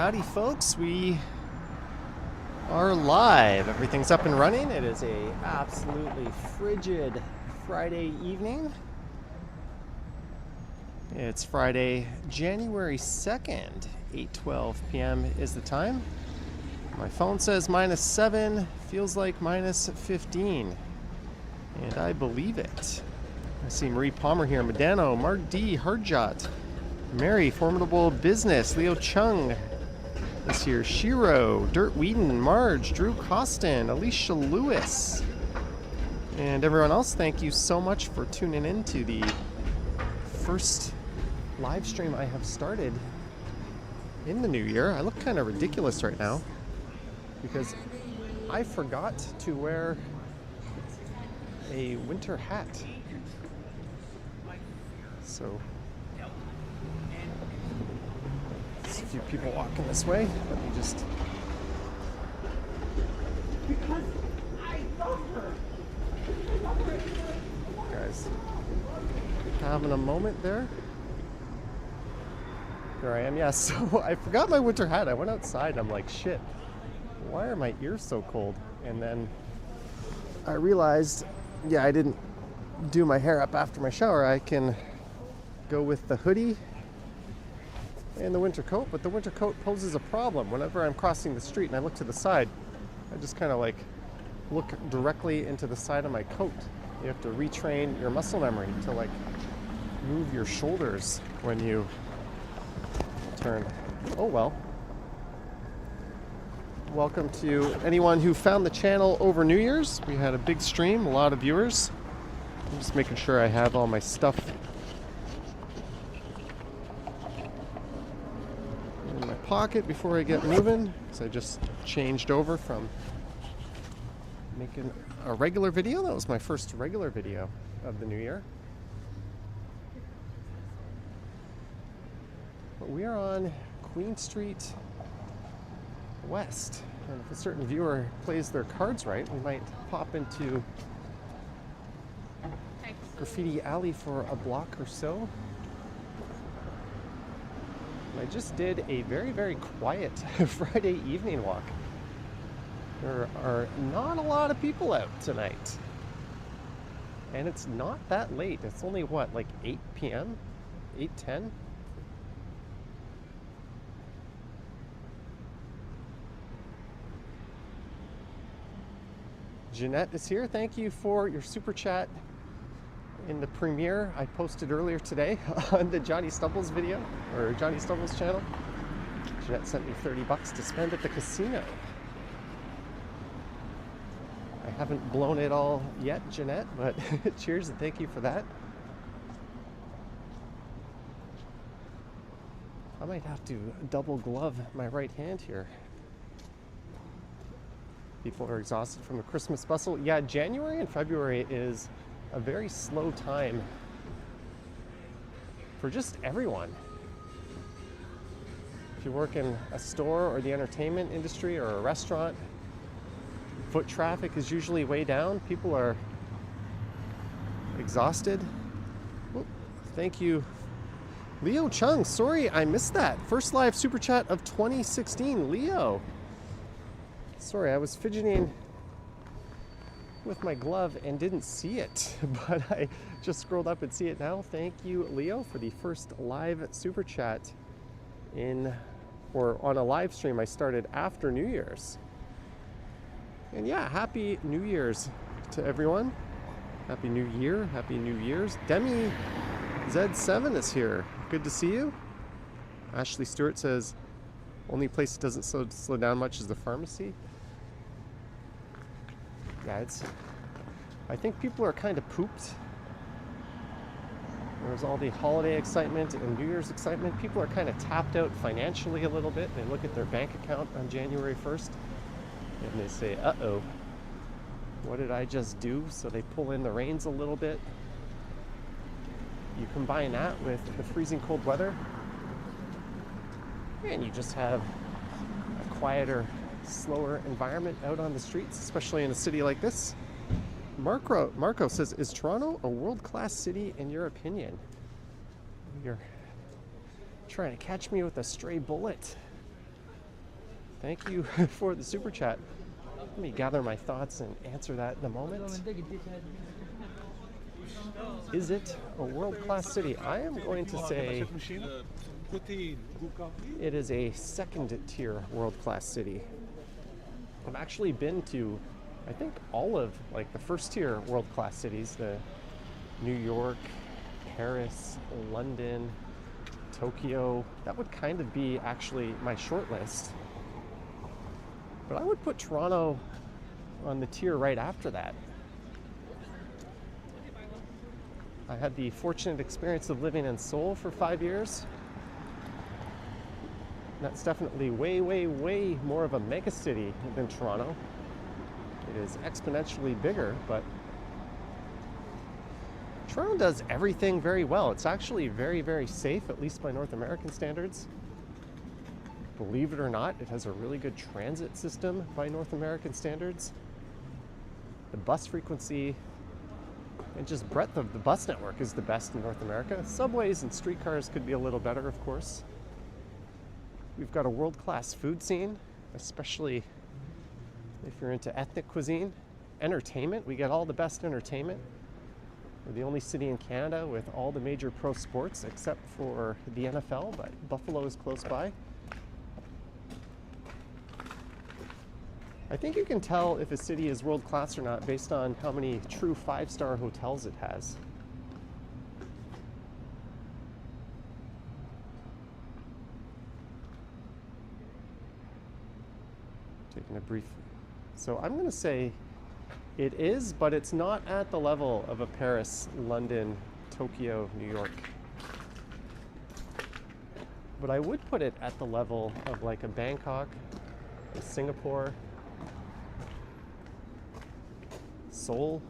Howdy folks, we are live. Everything's up and running. It is a absolutely frigid Friday evening. It's Friday, January 2nd, 8:12 p.m. is the time. My phone says -7, feels like -15, and I believe it. I see Marie Palmer here, Medano, Mark D, Hardjot, Mary, Formidable Business, Leo Chung is here, Shiro, Dirt Whedon, Marge, Drew Costin, Alicia Lewis, and everyone else. Thank you so much for tuning in to the first live stream I have started in the new year. I look kind of ridiculous right now because I forgot to wear a winter hat. So there's a few people walking this way. Let me just... Because I love her. Guys, having a moment there. There I am. Yeah, so I forgot my winter hat. I went outside and I'm like, shit, why are my ears so cold? And then I realized, yeah, I didn't do my hair up after my shower. I can go with the hoodie and the winter coat, but the winter coat poses a problem. Whenever I'm crossing the street and I look to the side, I just kind of like look directly into the side of my coat. You have to retrain your muscle memory to like move your shoulders when you turn. Oh well. Welcome to anyone who found the channel over New Year's. We had a big stream, a lot of viewers. I'm just making sure I have all my stuff in my pocket before I get moving, because I just changed over from making a regular video. That was my first regular video of the new year. But we are on Queen Street West, and if a certain viewer plays their cards right, we might pop into Graffiti Alley for a block or so. I just did a very, very quiet Friday evening walk. There are not a lot of people out tonight. And it's not that late. It's only, what, like 8 p.m.? 8:10? Jeanette is here. Thank you for your super chat in the premiere I posted earlier today on the Johnny Stumbles video, or Johnny Stumbles channel. Jeanette sent me $30 to spend at the casino. I haven't blown it all yet, Jeanette, but cheers and thank you for that. I might have to double glove my right hand here. People are exhausted from the Christmas bustle. Yeah, January and February is a very slow time for just everyone. If you work in a store or the entertainment industry or a restaurant, foot traffic is usually way down. People are exhausted. Oop, thank you, Leo Chung. Sorry, I missed that. First live super chat of 2016, Leo. Sorry, I was fidgeting with my glove and didn't see it, but I just scrolled up and see it now. Thank you, Leo, for the first live super chat on a live stream I started after New Year's. And yeah, happy New Year's to everyone. Happy New Year, happy New Year's. Demi Z7 is here. Good to see you. Ashley Stewart says, only place that doesn't slow down much is the pharmacy. Yeah, I think people are kind of pooped. There's all the holiday excitement and New Year's excitement. People are kind of tapped out financially a little bit. They look at their bank account on January 1st and they say, uh-oh, what did I just do? So they pull in the reins a little bit. You combine that with the freezing cold weather, and you just have a quieter, slower environment out on the streets, especially in a city like this. Marco says, is Toronto a world-class city in your opinion? You're trying to catch me with a stray bullet. Thank you for the super chat. Let me gather my thoughts and answer that in a moment. Is it a world-class city? I am going to say it is a second-tier world-class city. I've actually been to, I think, all of like the first-tier world-class cities: the New York, Paris, London, Tokyo. That would kind of be actually my short list. But I would put Toronto on the tier right after that. I had the fortunate experience of living in Seoul for 5 years. That's definitely way, way, way more of a mega city than Toronto. It is exponentially bigger, but Toronto does everything very well. It's actually very, very safe, at least by North American standards. Believe it or not, it has a really good transit system by North American standards. The bus frequency and just breadth of the bus network is the best in North America. Subways and streetcars could be a little better, of course. We've got a world-class food scene, especially if you're into ethnic cuisine. Entertainment, we get all the best entertainment. We're the only city in Canada with all the major pro sports except for the NFL, but Buffalo is close by. I think you can tell if a city is world-class or not based on how many true 5-star hotels it has. Taking a brief... So I'm going to say it is, but it's not at the level of a Paris, London, Tokyo, New York. But I would put it at the level of like a Bangkok, a Singapore, Seoul.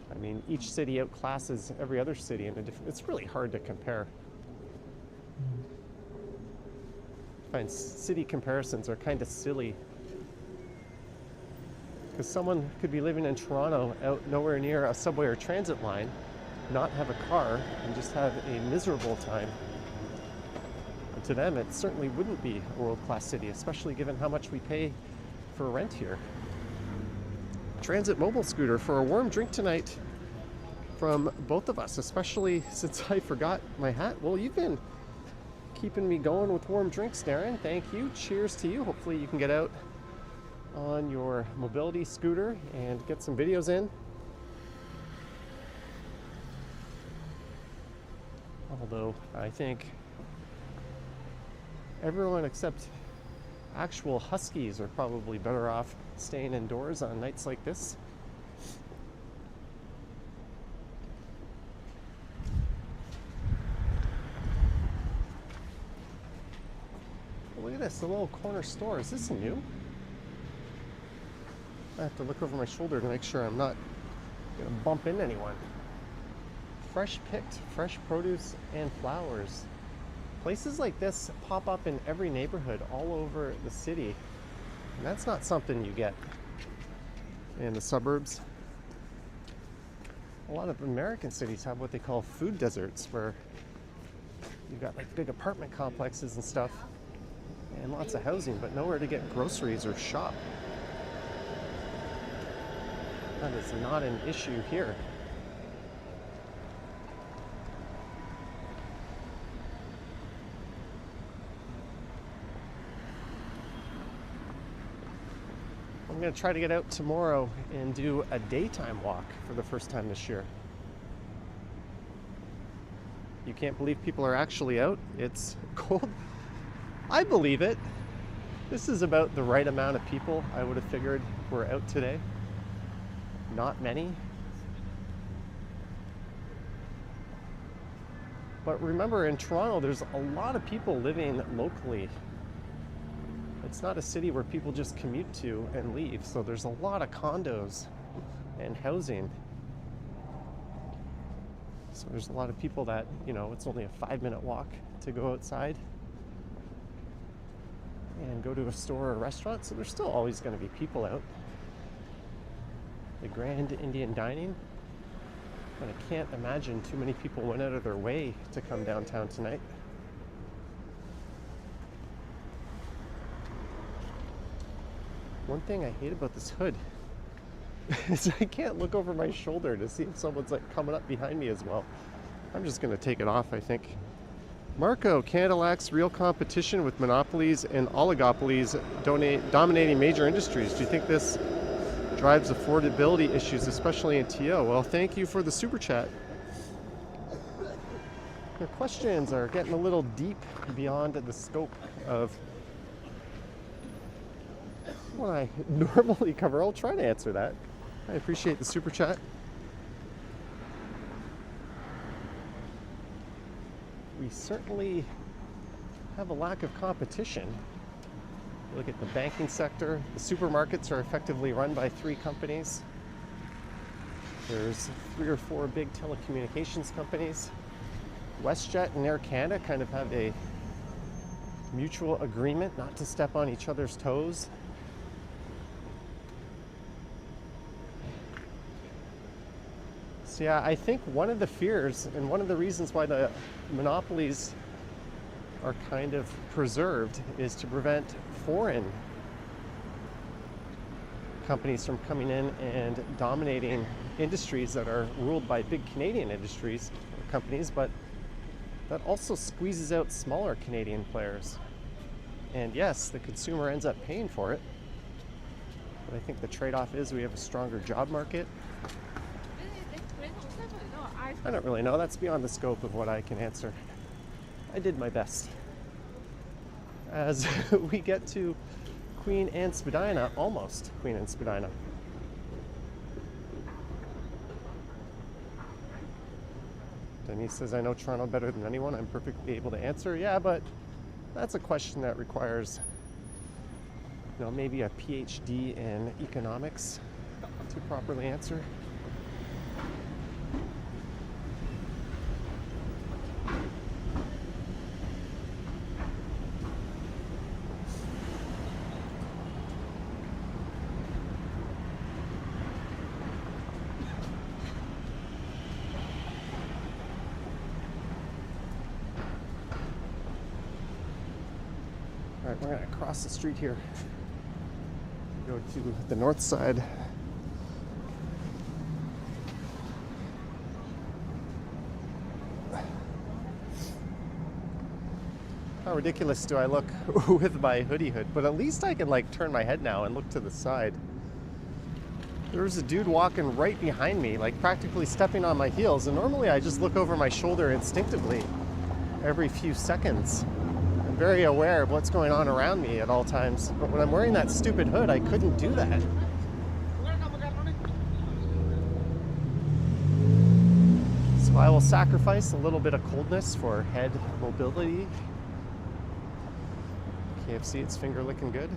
I mean, each city outclasses every other city in a different... It's really hard to compare. I find city comparisons are kind of silly. Because someone could be living in Toronto out nowhere near a subway or transit line, not have a car, and just have a miserable time. And to them, it certainly wouldn't be a world-class city, especially given how much we pay for rent here. Transit mobile scooter for a warm drink tonight from both of us, especially since I forgot my hat. Well, you've been keeping me going with warm drinks, Darren. Thank you. Cheers to you. Hopefully you can get out on your mobility scooter and get some videos in. Although I think everyone except actual huskies are probably better off staying indoors on nights like this. Well, look at this, the little corner store. Is this new? I have to look over my shoulder to make sure I'm not going to bump into anyone. Fresh picked, fresh produce and flowers. Places like this pop up in every neighborhood all over the city. And that's not something you get in the suburbs. A lot of American cities have what they call food deserts, where you've got like big apartment complexes and stuff and lots of housing, but nowhere to get groceries or shop. That is not an issue here. I'm going to try to get out tomorrow and do a daytime walk for the first time this year. You can't believe people are actually out. It's cold. I believe it. This is about the right amount of people I would have figured were out today. Not many. But remember, in Toronto, there's a lot of people living locally. It's not a city where people just commute to and leave, so there's a lot of condos and housing. So there's a lot of people that, you know, it's only a 5-minute walk to go outside and go to a store or a restaurant, so there's still always going to be people out. The Grand Indian Dining, but I can't imagine too many people went out of their way to come downtown tonight. One thing I hate about this hood is I can't look over my shoulder to see if someone's like coming up behind me as well. I'm just gonna take it off, I think. Marco, Canada lacks real competition with monopolies and oligopolies dominating major industries. Do you think this drives affordability issues, especially in TO? Well, thank you for the super chat. Your questions are getting a little deep beyond the scope of what I normally cover. I'll try to answer that. I appreciate the super chat. We certainly have a lack of competition. Look at the banking sector. The supermarkets are effectively run by 3 companies. There's 3 or 4 big telecommunications companies. WestJet and Air Canada kind of have a mutual agreement not to step on each other's toes. So yeah, I think one of the fears and one of the reasons why the monopolies are kind of preserved is to prevent foreign companies from coming in and dominating industries that are ruled by big Canadian industries or companies, but that also squeezes out smaller Canadian players. And yes, the consumer ends up paying for it, but I think the trade-off is we have a stronger job market. I don't really know. That's beyond the scope of what I can answer. I did my best. As we get to Queen and Spadina, almost Queen and Spadina. Denise says, I know Toronto better than anyone. I'm perfectly able to answer. Yeah, but that's a question that requires, maybe a PhD in economics to properly answer. All right, we're going to cross the street here. Go to the north side. How ridiculous do I look with my hoodie hood? But at least I can turn my head now and look to the side. There was a dude walking right behind me, practically stepping on my heels. And normally I just look over my shoulder instinctively every few seconds. Very aware of what's going on around me at all times. But when I'm wearing that stupid hood, I couldn't do that. So I will sacrifice a little bit of coldness for head mobility. KFC, it's finger licking good.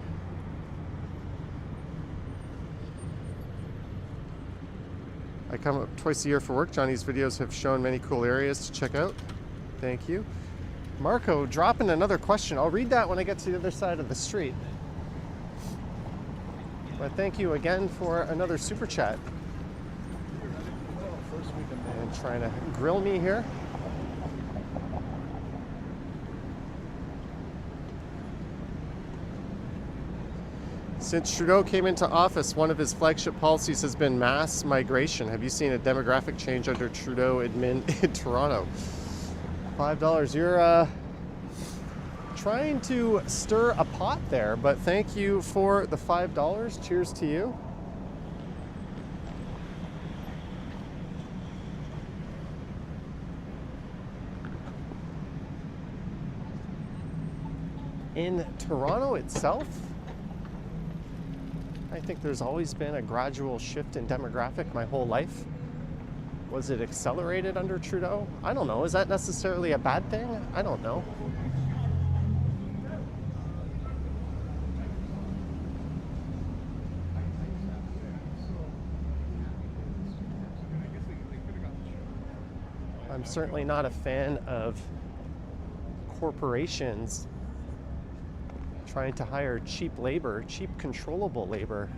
I come up twice a year for work. Johnny's videos have shown many cool areas to check out. Thank you. Marco, dropping another question. I'll read that when I get to the other side of the street. But thank you again for another super chat. And trying to grill me here. Since Trudeau came into office, one of his flagship policies has been mass migration. Have you seen a demographic change under Trudeau admin in Toronto? $5. You're trying to stir a pot there, but thank you for the $5. Cheers to you. In Toronto itself, I think there's always been a gradual shift in demographic my whole life. Was it accelerated under Trudeau? I don't know. Is that necessarily a bad thing? I don't know. I'm certainly not a fan of corporations trying to hire cheap labor, cheap controllable labor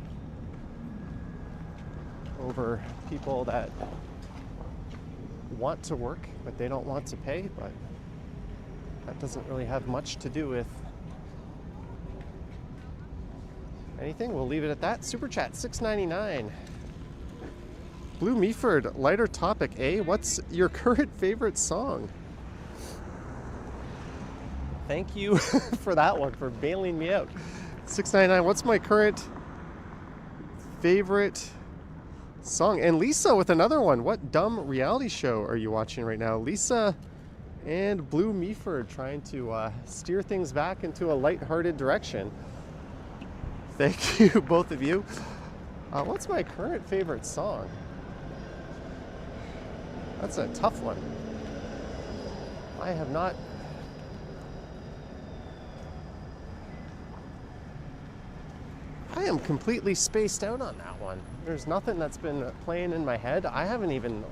over people that want to work, but they don't want to pay. But that doesn't really have much to do with Anything? We'll leave it at that. Super chat, $6.99. Blue Meaford, lighter topic, eh? What's your current favorite song? Thank you for that one, for bailing me out. $6.99. What's my current favorite song? And Lisa with another one. What dumb reality show are you watching right now? Lisa and Blue Meaford trying to steer things back into a lighthearted direction. Thank you, both of you. What's my current favorite song? That's a tough one. I have not... I am completely spaced out on that one. There's nothing that's been playing in my head. I haven't even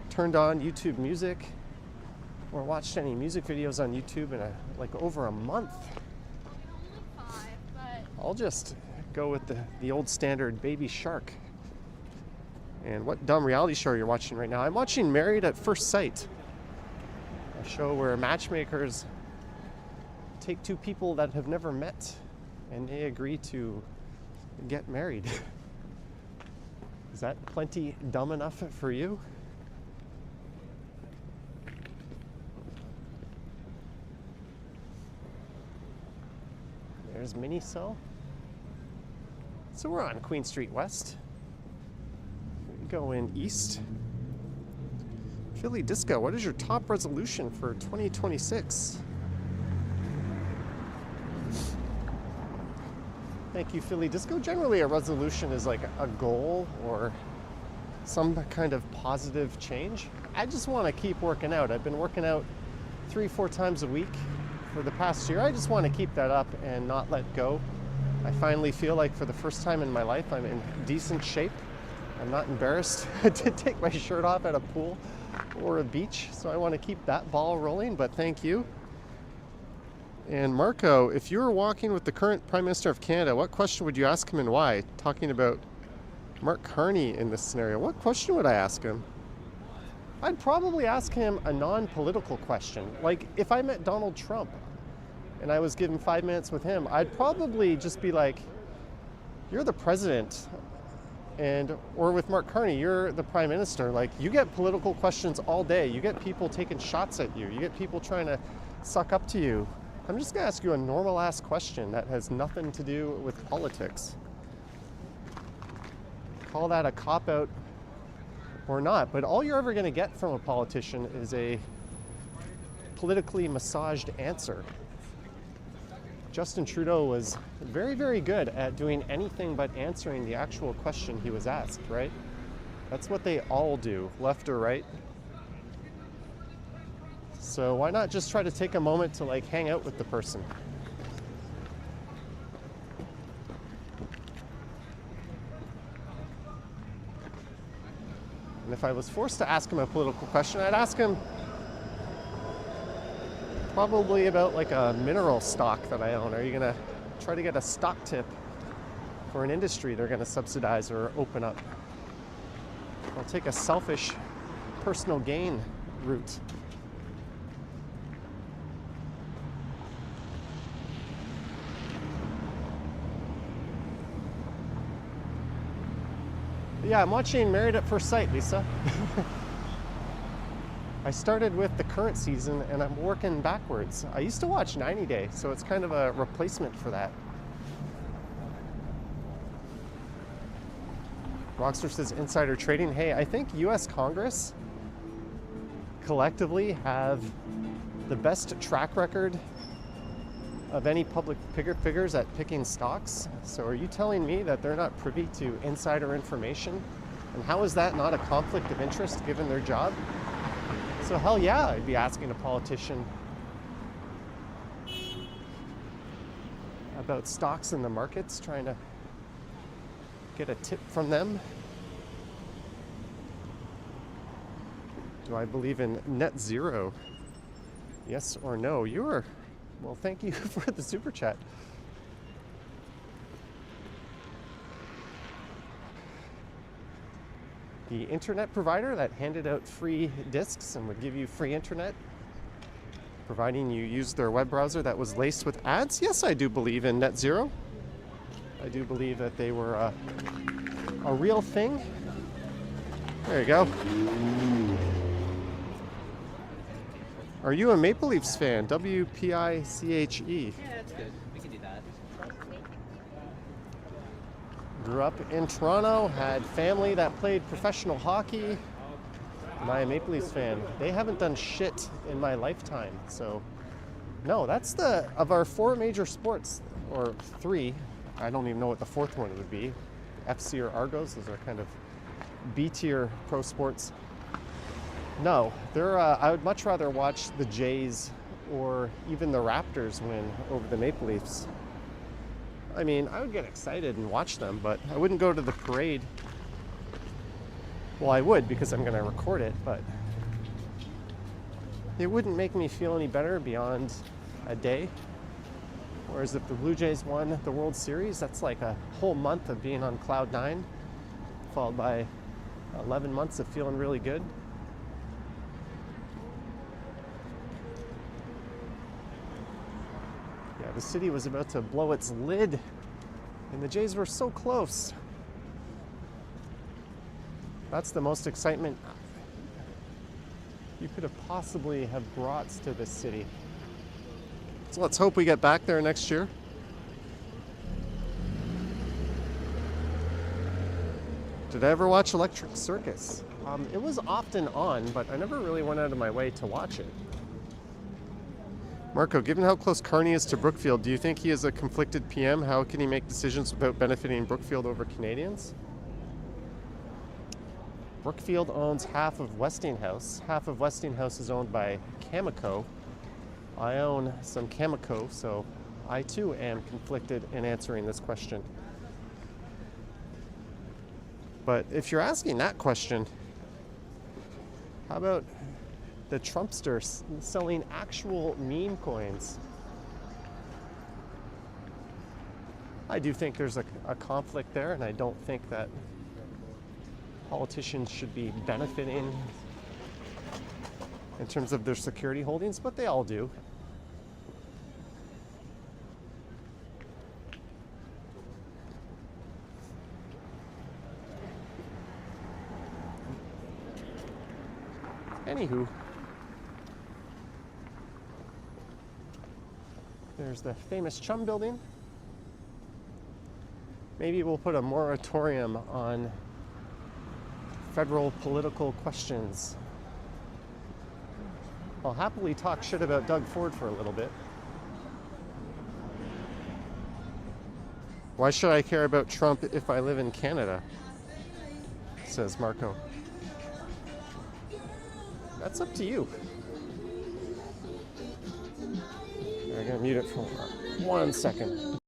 turned on YouTube Music or watched any music videos on YouTube in over a month. I'll just go with the old standard Baby Shark. And what dumb reality show you're watching right now? I'm watching Married at First Sight, a show where matchmakers take two people that have never met and they agree to get married. Is that plenty dumb enough for you? There's Mini-Cell. So we're on Queen Street West. We go in east. Philly Disco, what is your top resolution for 2026? Thank you, Philly Disco. Generally, a resolution is like a goal or some kind of positive change. I just want to keep working out. I've been working out 3-4 times a week for the past year. I just want to keep that up and not let go. I finally feel like for the first time in my life, I'm in decent shape. I'm not embarrassed to take my shirt off at a pool or a beach. So I want to keep that ball rolling, but thank you. And Marco, if you were walking with the current Prime Minister of Canada, what question would you ask him and why? Talking about Mark Carney in this scenario, what question would I ask him? I'd probably ask him a non-political question. Like if I met Donald Trump and I was given 5 minutes with him, I'd probably just be like, you're the president, or with Mark Carney, you're the prime minister. Like you get political questions all day. You get people taking shots at you. You get people trying to suck up to you. I'm just gonna ask you a normal ass question that has nothing to do with politics. Call that a cop-out or not, but all you're ever gonna get from a politician is a politically massaged answer. Justin Trudeau was very, very good at doing anything but answering the actual question he was asked, right? That's what they all do, left or right. So why not just try to take a moment to hang out with the person? And if I was forced to ask him a political question, I'd ask him probably about a mineral stock that I own. Are you gonna try to get a stock tip for an industry they're gonna subsidize or open up? I'll take a selfish personal gain route. Yeah, I'm watching Married at First Sight, Lisa. I started with the current season and I'm working backwards. I used to watch 90 Day, so it's kind of a replacement for that. Rockster says insider trading. Hey, I think US Congress collectively have the best track record of any public figures at picking stocks. So are you telling me that they're not privy to insider information? And how is that not a conflict of interest given their job? So hell yeah, I'd be asking a politician about stocks in the markets, trying to get a tip from them. Do I believe in net zero? Yes or no? Well, thank you for the super chat. The internet provider that handed out free discs and would give you free internet, providing you used their web browser that was laced with ads? Yes, I do believe in net zero. I do believe that they were a real thing. There you go. Are you a Maple Leafs fan? WPICHE. Yeah, that's good. We can do that. Grew up in Toronto, had family that played professional hockey. Am I a Maple Leafs fan? They haven't done shit in my lifetime, so no, that's of our 4 major sports, or 3, I don't even know what the 4th one would be. FC or Argos, those are kind of B-tier pro sports. No, I would much rather watch the Jays or even the Raptors win over the Maple Leafs. I mean, I would get excited and watch them, but I wouldn't go to the parade. Well, I would because I'm going to record it, but it wouldn't make me feel any better beyond a day. Whereas if the Blue Jays won the World Series, that's like a whole month of being on cloud 9, followed by 11 months of feeling really good. Yeah, the city was about to blow its lid, and the Jays were so close. That's the most excitement you could have possibly have brought to this city. So let's hope we get back there next year. Did I ever watch Electric Circus? It was often on, but I never really went out of my way to watch it. Marco, given how close Carney is to Brookfield, do you think he is a conflicted PM? How can he make decisions without benefiting Brookfield over Canadians? Brookfield owns half of Westinghouse. Half of Westinghouse is owned by Cameco. I own some Cameco, so I too am conflicted in answering this question. But if you're asking that question, how about the Trumpster selling actual meme coins? I do think there's a conflict there, and I don't think that politicians should be benefiting in terms of their security holdings, but they all do. Anywho, there's the famous Chum building. Maybe we'll put a moratorium on federal political questions. I'll happily talk shit about Doug Ford for a little bit. Why should I care about Trump if I live in Canada? Says Marco. That's up to you. I'm gonna mute it for 1 second.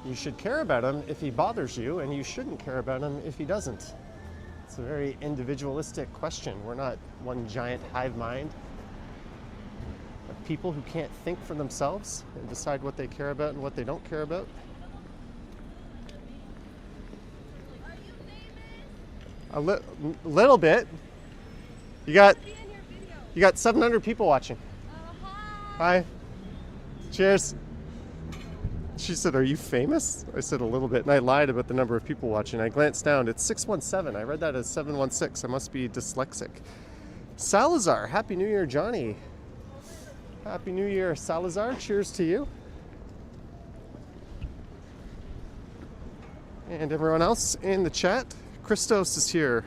You should care about him if he bothers you, and you shouldn't care about him if he doesn't. It's a very individualistic question. We're not one giant hive mind of people who can't think for themselves and decide what they care about and what they don't care about. A little bit. You got 700 people watching. Hi. Cheers. She said, "Are you famous?" I said, "A little bit," and I lied about the number of people watching. I glanced down. It's 617. I read that as 716. I must be dyslexic. Salazar. Happy New Year, Johnny. Happy New Year, Salazar. Cheers to you. And everyone else in the chat. Christos is here.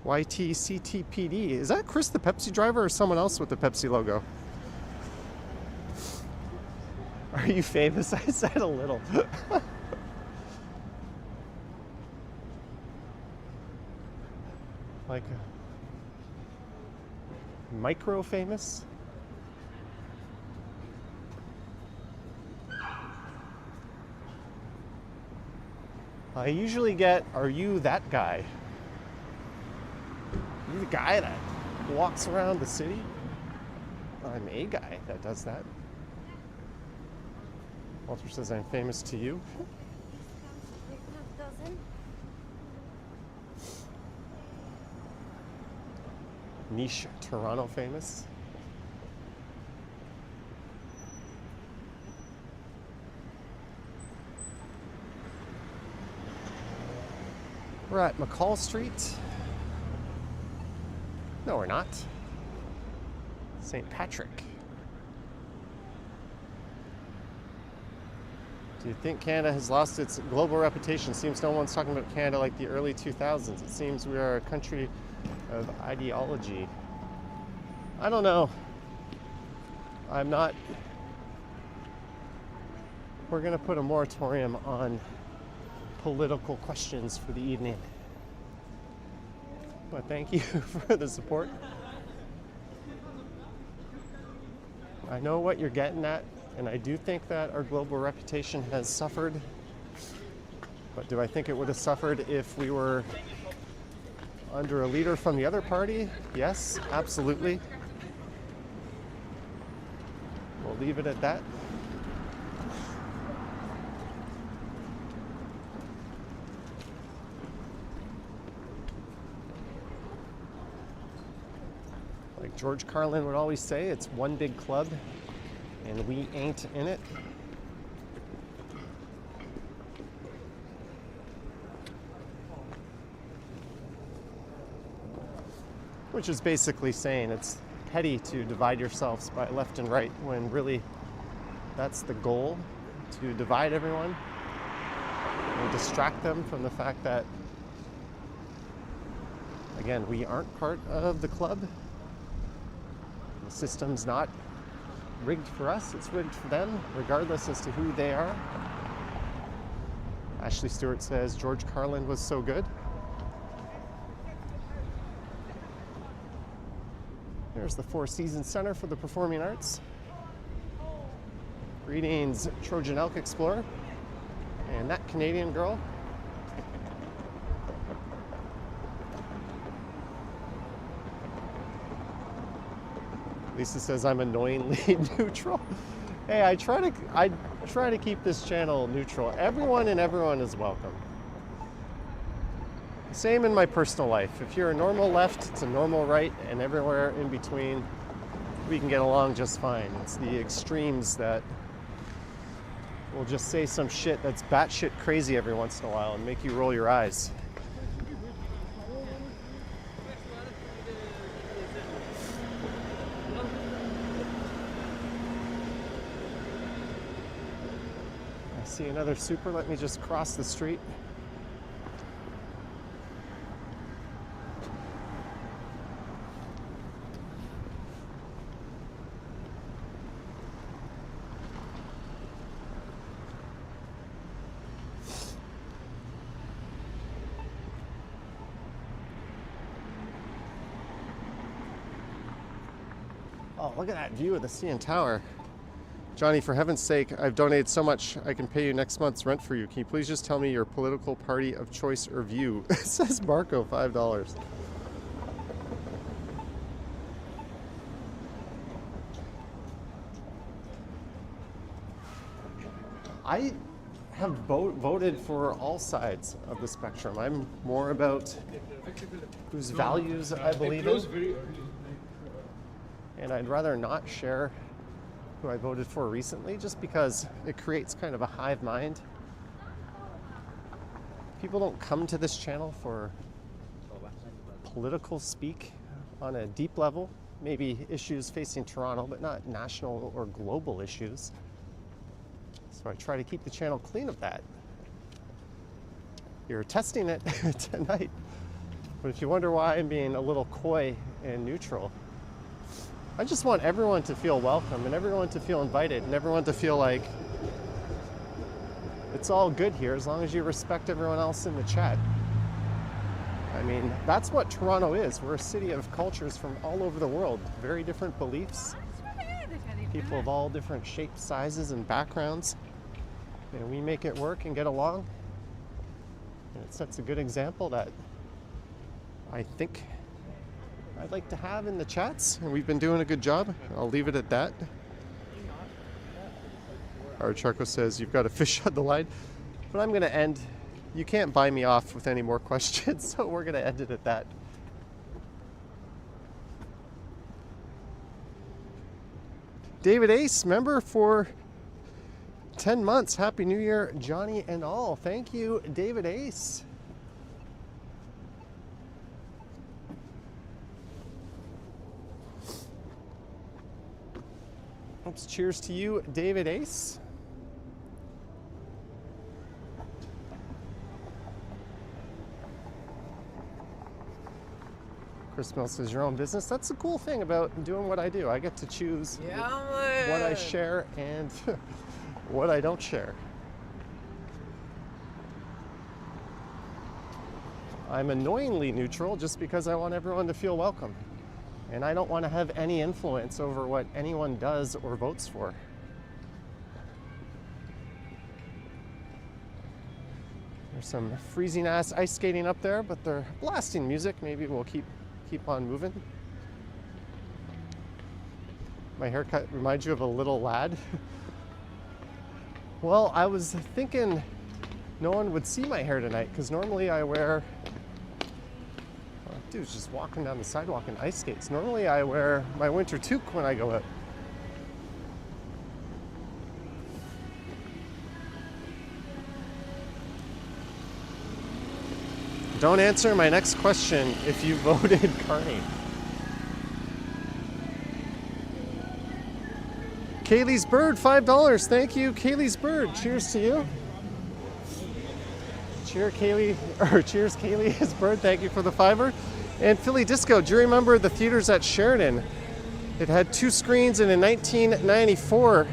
YTCTPD. Is that Chris the Pepsi driver or someone else with the Pepsi logo? Are you famous? I said a little. Like micro famous? I usually get, "Are you that guy?" Are you the guy that walks around the city? I'm a guy that does that. Walter says, "I'm famous to you." niche Toronto famous. We're at McCall Street. No, we're not. St. Patrick. Do you think Canada has lost its global reputation? Seems no one's talking about Canada like the early 2000s. It seems we are a country of ideology. I don't know. I'm not. We're going to put a moratorium on political questions for the evening. But thank you for the support. I know what you're getting at, and I do think that our global reputation has suffered. But do I think it would have suffered if we were under a leader from the other party? Yes, absolutely. We'll leave it at that. Like George Carlin would always say, it's one big club, and we ain't in it. Which is basically saying it's petty to divide yourselves by left and right when really that's the goal, to divide everyone and distract them from the fact that, again, we aren't part of the club. The system's not rigged for us, it's rigged for them, regardless as to who they are. Ashley Stewart says George Carlin was so good. There's the Four Seasons Center for the Performing Arts. Greetings, Trojan Elk Explorer. And that Canadian girl. Lisa says I'm annoyingly neutral. Hey, I try to keep this channel neutral. Everyone and everyone is welcome. Same in my personal life. If you're a normal left, it's a normal right, and everywhere in between, we can get along just fine. It's the extremes that will just say some shit that's batshit crazy every once in a while and make you roll your eyes. I see another super. Let me just cross the street. Oh, look at that view of the CN Tower. Johnny, for heaven's sake, I've donated so much I can pay you next month's rent for you. Can you please just tell me your political party of choice or view? It says Marco, $5. I have voted for all sides of the spectrum. I'm more about whose values I believe in. And I'd rather not share who I voted for recently, just because it creates kind of a hive mind. People don't come to this channel for political speak on a deep level, maybe issues facing Toronto, but not national or global issues. So I try to keep the channel clean of that. You're testing it tonight. But if you wonder why I'm being a little coy and neutral, I just want everyone to feel welcome and everyone to feel invited and everyone to feel like it's all good here as long as you respect everyone else in the chat. I mean, that's what Toronto is. We're a city of cultures from all over the world, very different beliefs, people of all different shapes, sizes, and backgrounds. And we make it work and get along. And it sets a good example that I think I'd like to have in the chats, and we've been doing a good job. I'll leave it at that. Archarco says you've got a fish on the line, but I'm going to end. You can't buy me off with any more questions, so we're going to end it at that. David Ace, member for 10 months. Happy New Year, Johnny and all. Thank you, David Ace. Oops, cheers to you, David Ace. Chris Mill says your own business. That's the cool thing about doing what I do. I get to choose what I share and what I don't share. I'm annoyingly neutral just because I want everyone to feel welcome. And I don't want to have any influence over what anyone does or votes for. There's some freezing ass ice skating up there, but they're blasting music. Maybe we'll keep on moving. My haircut reminds you of a little lad. Well, I was thinking no one would see my hair tonight because normally I wear, dude's just walking down the sidewalk in ice skates. Normally I wear my winter toque when I go out. Don't answer my next question if you voted Carney. Kaylee's Bird, $5. Thank you, Kaylee's Bird. Cheers to you. Cheers, Kaylee's Bird. Thank you for the $5. And Philly Disco, do you remember the theaters at Sheridan? It had 2 screens, and in 1994,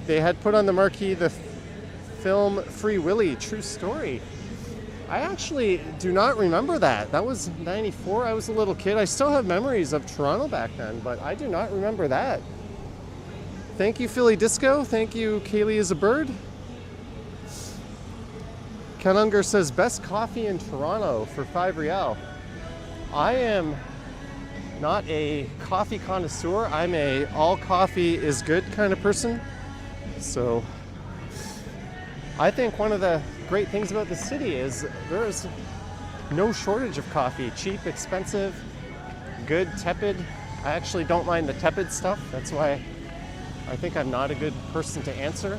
they had put on the marquee the film Free Willy, true story. I actually do not remember that. That was 94. I was a little kid. I still have memories of Toronto back then, but I do not remember that. Thank you, Philly Disco. Thank you, Kaylee is a Bird. Ken Unger says, best coffee in Toronto for $5. I am not a coffee connoisseur. I'm a all coffee is good kind of person. So I think one of the great things about the city is there's no shortage of coffee. Cheap, expensive, good, tepid. I actually don't mind the tepid stuff. That's why I think I'm not a good person to answer.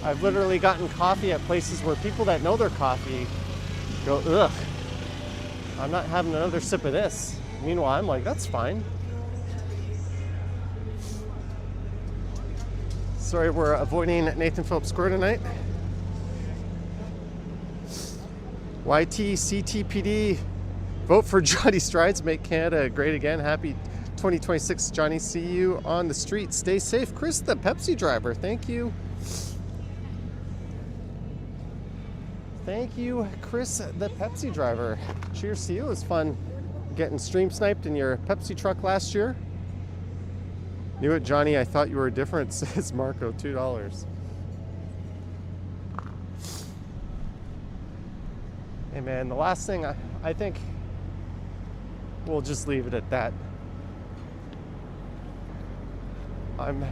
I've literally gotten coffee at places where people that know their coffee go, ugh, I'm not having another sip of this. Meanwhile, I'm like, that's fine. Sorry, we're avoiding Nathan Phillips Square tonight. YTCTPD, vote for Johnny Strides, make Canada great again. Happy 2026, Johnny. See you on the street. Stay safe. Chris, the Pepsi driver, thank you. Thank you, Chris, the Pepsi driver. Cheers to you. It was fun getting stream sniped in your Pepsi truck last year. Knew it, Johnny. I thought you were different, says Marco, $2. Hey man, the last thing I think we'll just leave it at that. I'm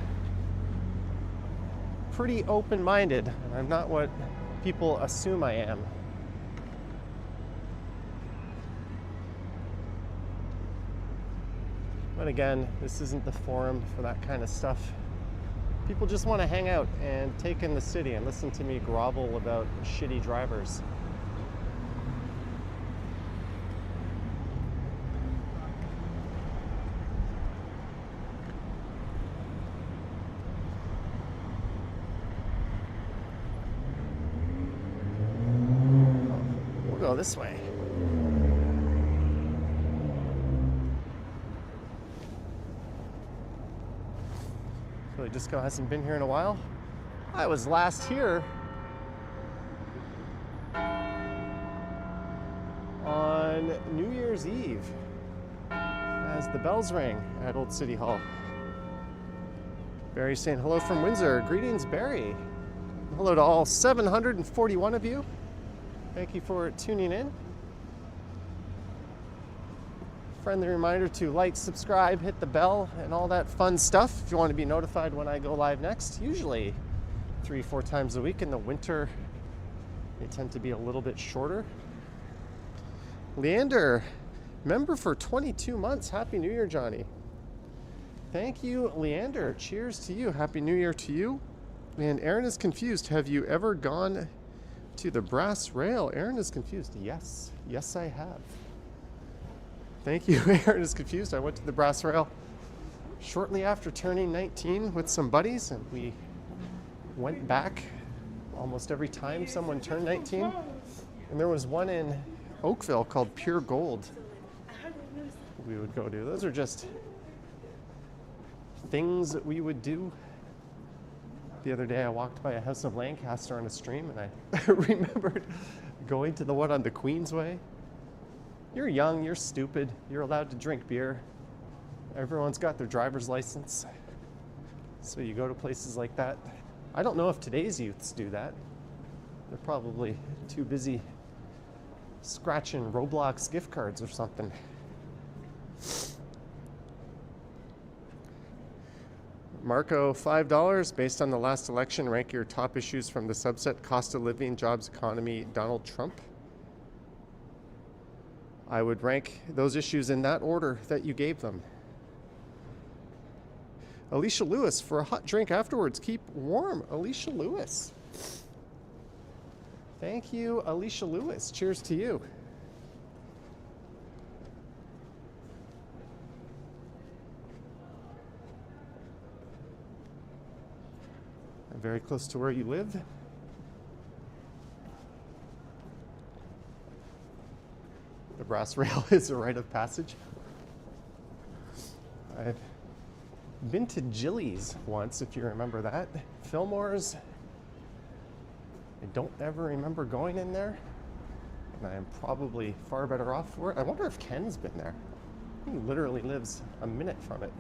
pretty open-minded, and I'm not what people assume I am. But again, this isn't the forum for that kind of stuff. People just want to hang out and take in the city and listen to me grovel about shitty drivers. Go this way. Philly Disco hasn't been here in a while. I was last here on New Year's Eve as the bells rang at Old City Hall. Barry saying hello from Windsor. Greetings, Barry. Hello to all 741 of you. Thank you for tuning in. Friendly reminder to like, subscribe, hit the bell, and all that fun stuff if you want to be notified when I go live next. Usually 3-4 times a week. In the winter, they tend to be a little bit shorter. Leander, member for 22 months. Happy New Year, Johnny. Thank you, Leander. Cheers to you. Happy New Year to you. And Aaron is confused. Have you ever gone to the brass rail? Aaron is confused. Yes. Yes, I have. Thank you. Aaron is confused. I went to the brass rail shortly after turning 19 with some buddies, and we went back almost every time someone turned 19. And there was one in Oakville called Pure Gold we would go to. Those are just things that we would do. The other day I walked by a house of Lancaster on a stream, and I remembered going to the one on the Queensway. You're young, you're stupid, you're allowed to drink beer. Everyone's got their driver's license. So you go to places like that. I don't know if today's youths do that. They're probably too busy scratching Roblox gift cards or something. Marco, $5. Based on the last election, rank your top issues from the subset: cost of living, jobs, economy, Donald Trump. I would rank those issues in that order that you gave them. Alicia Lewis, for a hot drink afterwards, keep warm. Alicia Lewis. Thank you, Alicia Lewis. Cheers to you. Very close to where you live. The brass rail is a rite of passage. I've been to Jilly's once, if you remember that. Fillmore's, I don't ever remember going in there, and I am probably far better off for it. I wonder if Ken's been there. He literally lives a minute from it.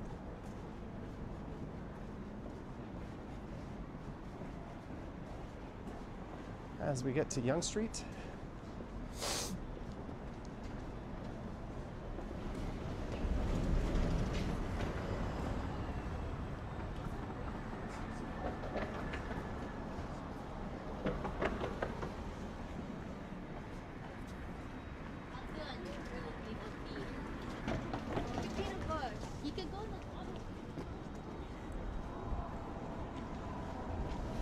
As we get to Yonge Street.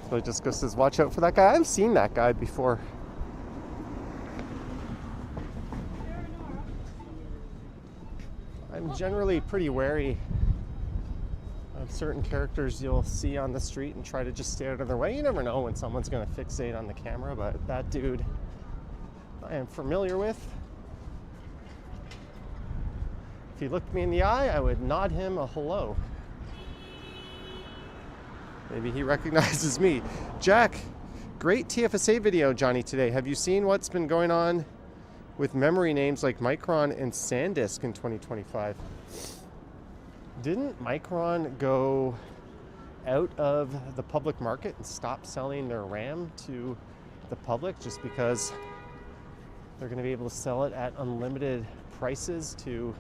So it just says, watch out for that guy. I've seen that guy before. I'm generally pretty wary of certain characters you'll see on the street and try to just stay out of their way. You never know when someone's going to fixate on the camera, but that dude I am familiar with. If he looked me in the eye, I would nod him a hello. Maybe he recognizes me. Jack, great TFSA video, Johnny, today. Have you seen what's been going on with memory names like Micron and SanDisk in 2025? Didn't Micron go out of the public market and stop selling their RAM to the public just because they're going to be able to sell it at unlimited prices to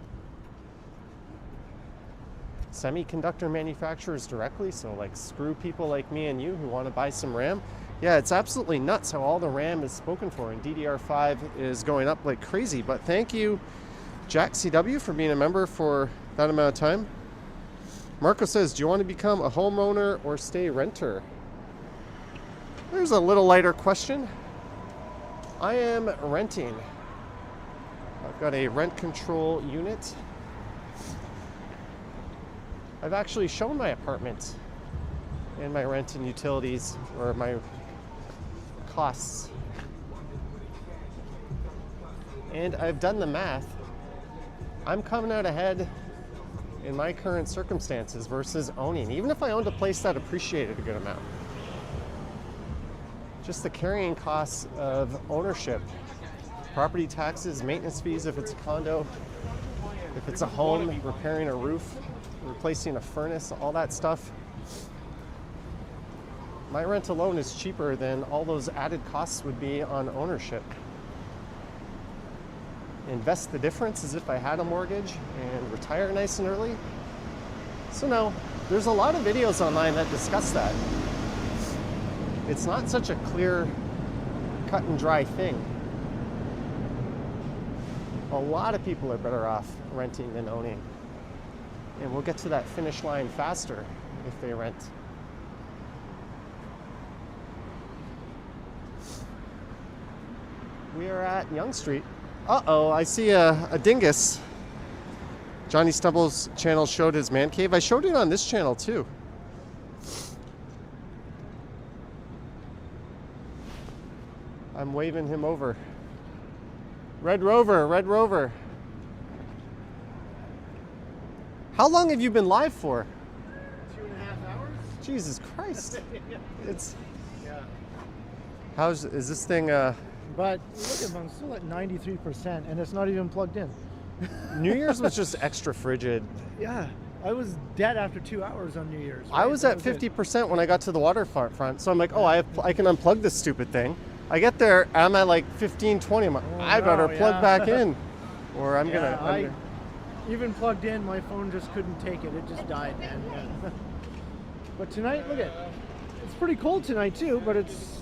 semiconductor manufacturers directly? So like, screw people like me and you who want to buy some RAM. Yeah, it's absolutely nuts how all the RAM is spoken for, and DDR5 is going up like crazy. But thank you, Jack CW, for being a member for that amount of time. Marco says, do you want to become a homeowner or stay renter? There's a little lighter question. I am renting. I've got a rent control unit. I've actually shown my apartment and my rent and utilities, or my costs. And I've done the math. I'm coming out ahead in my current circumstances versus owning, even if I owned a place that appreciated a good amount. Just the carrying costs of ownership, property taxes, maintenance fees if it's a condo, if it's a home, repairing a roof, replacing a furnace, all that stuff. My rent alone is cheaper than all those added costs would be on ownership. Invest the difference as if I had a mortgage and retire nice and early. So no, there's a lot of videos online that discuss that. It's not such a clear, cut and dry thing. A lot of people are better off renting than owning. And we'll get to that finish line faster if they rent. We are at Young Street. Uh-oh, I see a dingus. Johnny Stubble's channel showed his man cave. I showed it on this channel too. I'm waving him over. Red Rover, Red Rover. How long have you been live for? 2.5 hours. Jesus Christ. It's Yeah. is this thing But look at them, I'm still at 93%, and it's not even plugged in. New Year's was just extra frigid. Yeah, I was dead after 2 hours on New Year's. I right? was That at it. 50% when I got to the waterfront, so I'm like, oh, I can unplug this stupid thing. I get there, I'm at like 15, 20. I'm like, I better plug back in, or I'm Yeah, gonna. even plugged in, my phone just couldn't take it. It just died, man. Yeah. But tonight, look at, it's pretty cold tonight too, but it's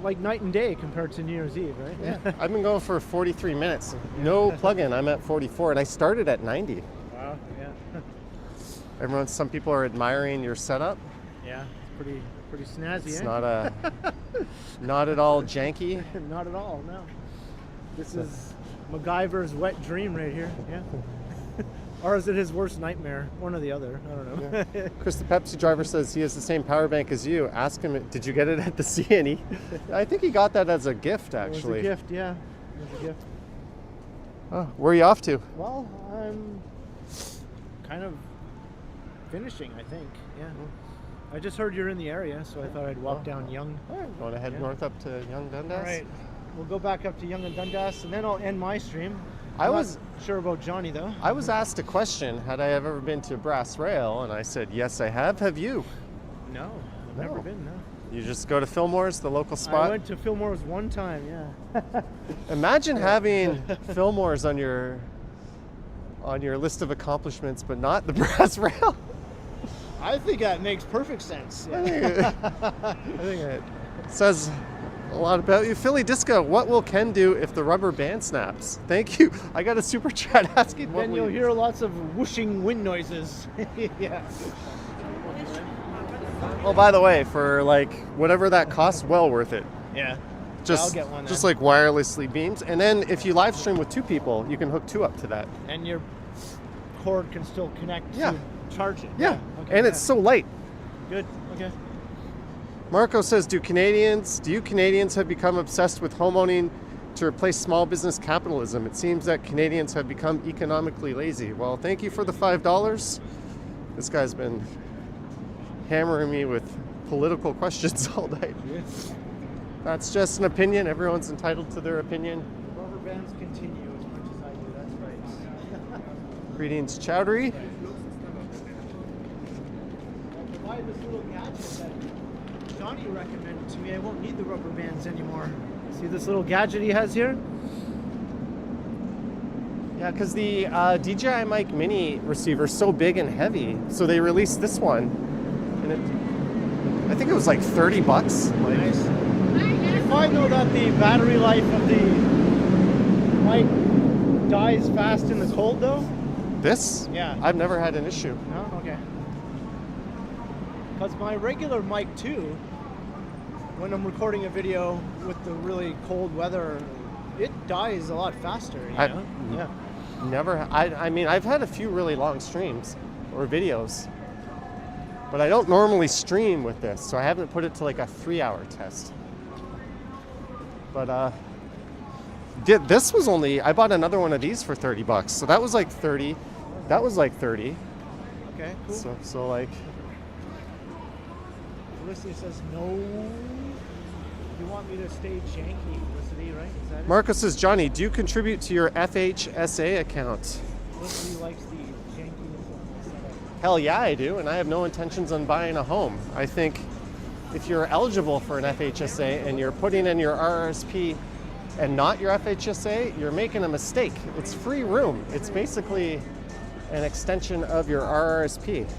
like night and day compared to New Year's Eve, right? Yeah. I've been going for 43 minutes. No plug-in. I'm at 44, and I started at 90. Wow. Yeah. Some people are admiring your setup. Yeah. It's pretty snazzy. It's eh? not at all janky. Not at all. No. This is MacGyver's wet dream right here. Yeah. Or is it his worst nightmare? One or the other. I don't know. Yeah. Chris, the Pepsi driver, says he has the same power bank as you. Ask him, did you get it at the CNE? I think he got that as a gift, actually. It was a gift, yeah. It was a gift. Oh, where are you off to? Well, I'm kind of finishing, I think. Yeah. I just heard you're in the area, so I thought I'd walk down Young. All right, want to head north up to Young-Dundas? All right. We'll go back up to Young-Dundas, and then I'll end my stream. I I'm was not sure about Johnny, though. I was asked a question, had I ever been to Brass Rail? And I said, yes, I have. Have you? No, I've No. never been, no. You just go to Fillmore's, the local spot? I went to Fillmore's one time, yeah. Imagine having Fillmore's on your list of accomplishments, but not the Brass Rail. I think that makes perfect sense. I think it says a lot about you. Philly Disco, what will Ken do if the rubber band snaps? Thank you. I got a super chat asking what Then you'll hear lots of whooshing wind noises. Yeah. Oh, by the way, for like whatever that costs, well worth it. Yeah. Just, I'll get one just then. like wirelessly beamed. And then if you live stream with 2 people, you can hook 2 up to that. And your cord can still connect Yeah. to charge it. Yeah. Okay, And it's so light. good. Okay. Marco says, do you Canadians have become obsessed with homeowning to replace small business capitalism? It seems that Canadians have become economically lazy. Well, thank you for the $5. This guy's been hammering me with political questions all night. That's just an opinion. Everyone's entitled to their opinion. Rubber bands continue as much as I do. That's right. Greetings, Chowdhury. I'll buy this little gadget that Johnny recommended to me. I won't need the rubber bands anymore. See this little gadget he has here? Yeah, because the DJI Mic Mini receiver is so big and heavy, so they released this one, and I think it was like $30. Like, Nice. If I know that the battery life of the mic dies fast in the cold, though? this? Yeah. I've never had an issue. No? Okay. Because my regular mic, too, when I'm recording a video with the really cold weather, it dies a lot faster, you know? Yeah. Never. I mean, I've had a few really long streams or videos, but I don't normally stream with this, so I haven't put it to like a 3-hour test. But this was only, I bought another one of these for $30, so that was like 30. That was like 30. Okay, cool. So like, Felicity says no. You want me to stay janky, Felicity, right? Is that it? Marcus says, Johnny, do you contribute to your FHSA account? Felicity likes the jankiness of my setup. Hell yeah, I do, and I have no intentions on buying a home. I think if you're eligible for an FHSA and you're putting in your RRSP and not your FHSA, you're making a mistake. It's free room. It's basically an extension of your RRSP.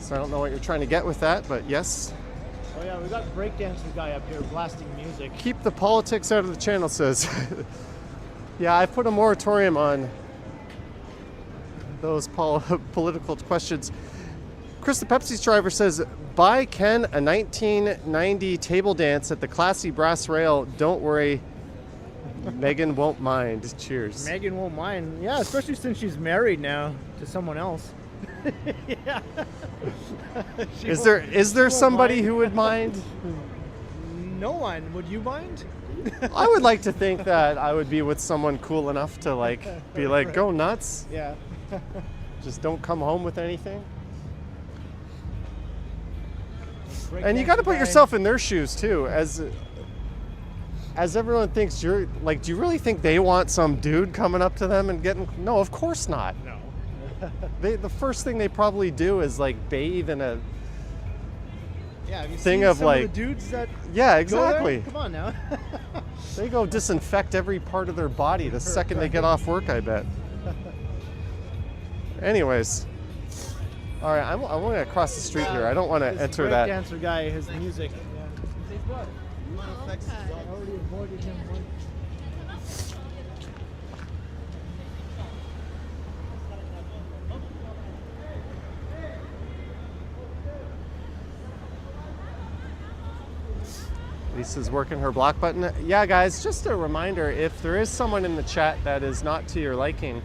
So I don't know what you're trying to get with that, but yes. Oh yeah, we got breakdancer guy up here blasting music. Keep the politics out of the channel, says. Yeah, I put a moratorium on those political questions. Chris the Pepsi's driver says, buy Ken a 1990 table dance at the classy Brass Rail. Don't worry, Megan won't mind. Cheers. Megan won't mind. Yeah, especially since she's married now to someone else. Yeah. Is there somebody who would mind? No one. Would you mind? I would like to think that I would be with someone cool enough to like be like, go nuts. Yeah. Just don't come home with anything. And you got to put yourself in their shoes too. As everyone thinks you're like, do you really think they want some dude coming up to them and getting? No, of course not. No. The first thing they probably do is like bathe in a have you thing seen of some like of the dudes that yeah, go there? exactly. Come on now. They go disinfect every part of their body the second they get off work, I bet. Anyways, all right, I'm going to cross the street here. I don't want to enter that. Dancer guy, his music. Yeah. I already avoided him once. Lisa's working her block button. Yeah, guys, just a reminder, if there is someone in the chat that is not to your liking,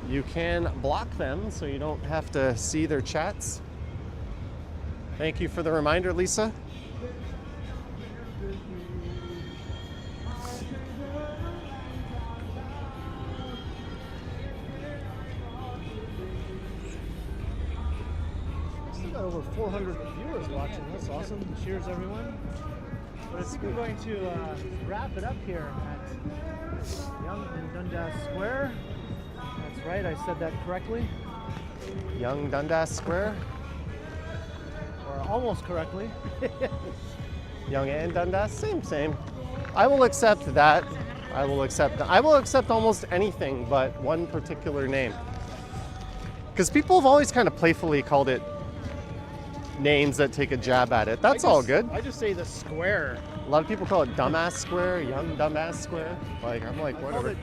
you can block them so you don't have to see their chats. Thank you for the reminder, Lisa. Still got over 400 viewers watching. That's awesome. Cheers, everyone. But I think we're going to wrap it up here at Young-Dundas Square. That's right, I said that correctly. Young-Dundas Square. Or almost correctly. Young and Dundas, same. I will accept that. I will accept almost anything but one particular name. Because people have always kind of playfully called it names that take a jab at it. That's all good. I just say the square. A lot of people call it Dumbass Square, Young-Dundas Square. Like, I'm like, whatever. I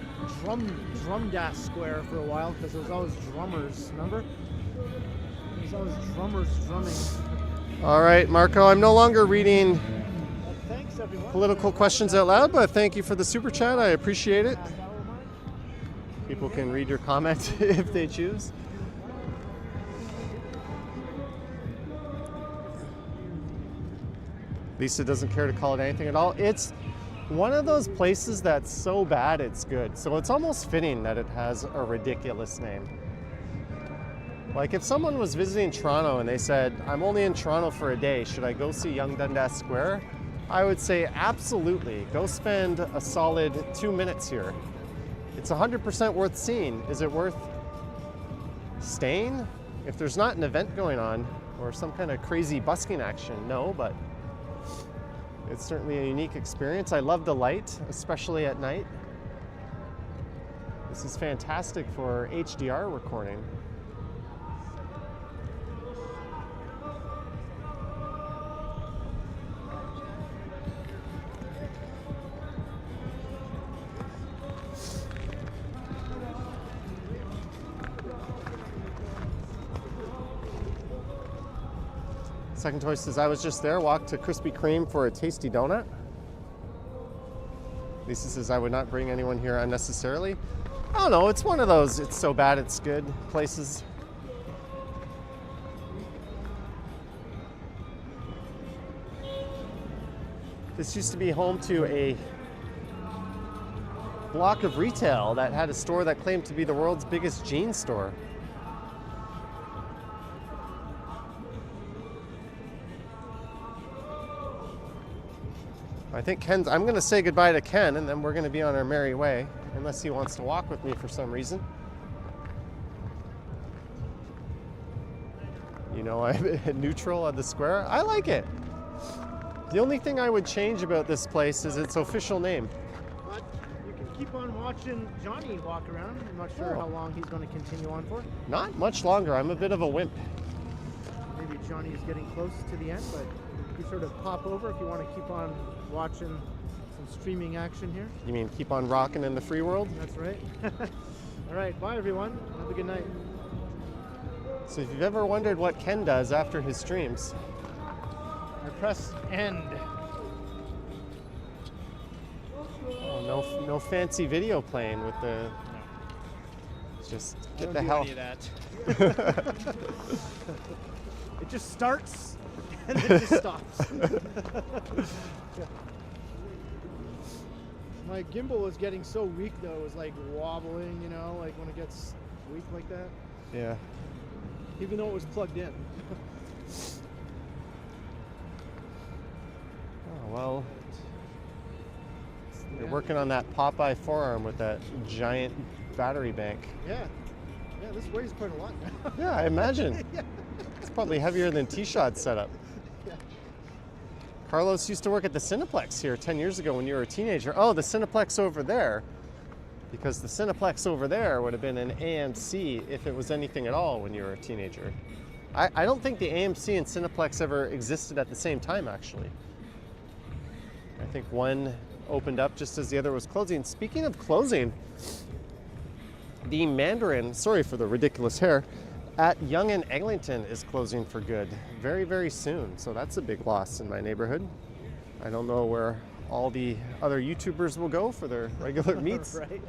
called it Drumdas Square for a while because there was always drummers, remember? There was always drummers drumming. All right, Marco, I'm no longer reading Thanks, everyone. political questions out loud, but thank you for the super chat. I appreciate it. People can read your comment if they choose. Lisa doesn't care to call it anything at all. It's one of those places that's so bad it's good. So it's almost fitting that it has a ridiculous name. Like if someone was visiting Toronto and they said, I'm only in Toronto for a day, should I go see Young-Dundas Square? I would say absolutely. Go spend a solid 2 minutes here. It's 100% worth seeing. Is it worth staying? If there's not an event going on or some kind of crazy busking action, no, but it's certainly a unique experience. I love the light, especially at night. This is fantastic for HDR recording. Second choice says, I was just there, walked to Krispy Kreme for a tasty donut. Lisa says, I would not bring anyone here unnecessarily. I don't know, it's one of those, it's so bad it's good places. This used to be home to a block of retail that had a store that claimed to be the world's biggest jean store. I think I'm going to say goodbye to Ken and then we're going to be on our merry way, unless he wants to walk with me for some reason. You know, I'm neutral at the square. I like it. The only thing I would change about this place is its official name. But you can keep on watching Johnny walk around. I'm not sure how long he's going to continue on for. Not much longer. I'm a bit of a wimp. Maybe Johnny is getting close to the end, but you sort of pop over if you want to keep on watching some streaming action here. You mean keep on rocking in the free world? That's right. All right, bye everyone. Have a good night. So if you've ever wondered what Ken does after his streams, I press end. oh, no fancy video playing with the. Just get the hell. Any of that. It just starts and then it just stops. My gimbal was getting so weak though, it was like wobbling, you know, like when it gets weak like that. Yeah. Even though it was plugged in. Oh, well. You're working on that Popeye forearm with that giant battery bank. Yeah. Yeah, this weighs quite a lot now. Yeah, I imagine. Yeah. It's probably heavier than T-Shot's setup. Yeah. Carlos used to work at the Cineplex here 10 years ago when you were a teenager. Oh, the Cineplex over there. Because the Cineplex over there would have been an AMC if it was anything at all when you were a teenager. I don't think the AMC and Cineplex ever existed at the same time, actually. I think one opened up just as the other was closing. Speaking of closing, the Mandarin, sorry for the ridiculous hair, at Yonge and Eglinton is closing for good very, very soon. So that's a big loss in my neighborhood. I don't know where all the other YouTubers will go for their regular meets. Right.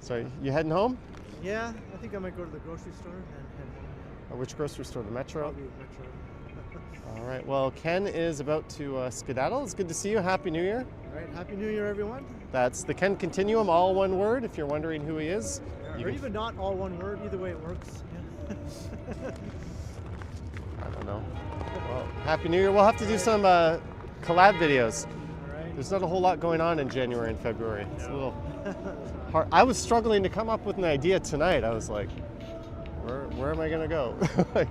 So you heading home? Yeah, I think I might go to the grocery store and head home. Which grocery store? The Metro? Probably Metro. All right, well, Ken is about to skedaddle. It's good to see you. Happy New Year. All right, Happy New Year, everyone. That's the Ken Continuum, all one word, if you're wondering who he is. Or even not all one word, either way it works. Yeah. I don't know. Well, Happy New Year. We'll have to do some collab videos. All right. There's not a whole lot going on in January and February. It's a little hard. I was struggling to come up with an idea tonight. I was like, where am I going to go? Like,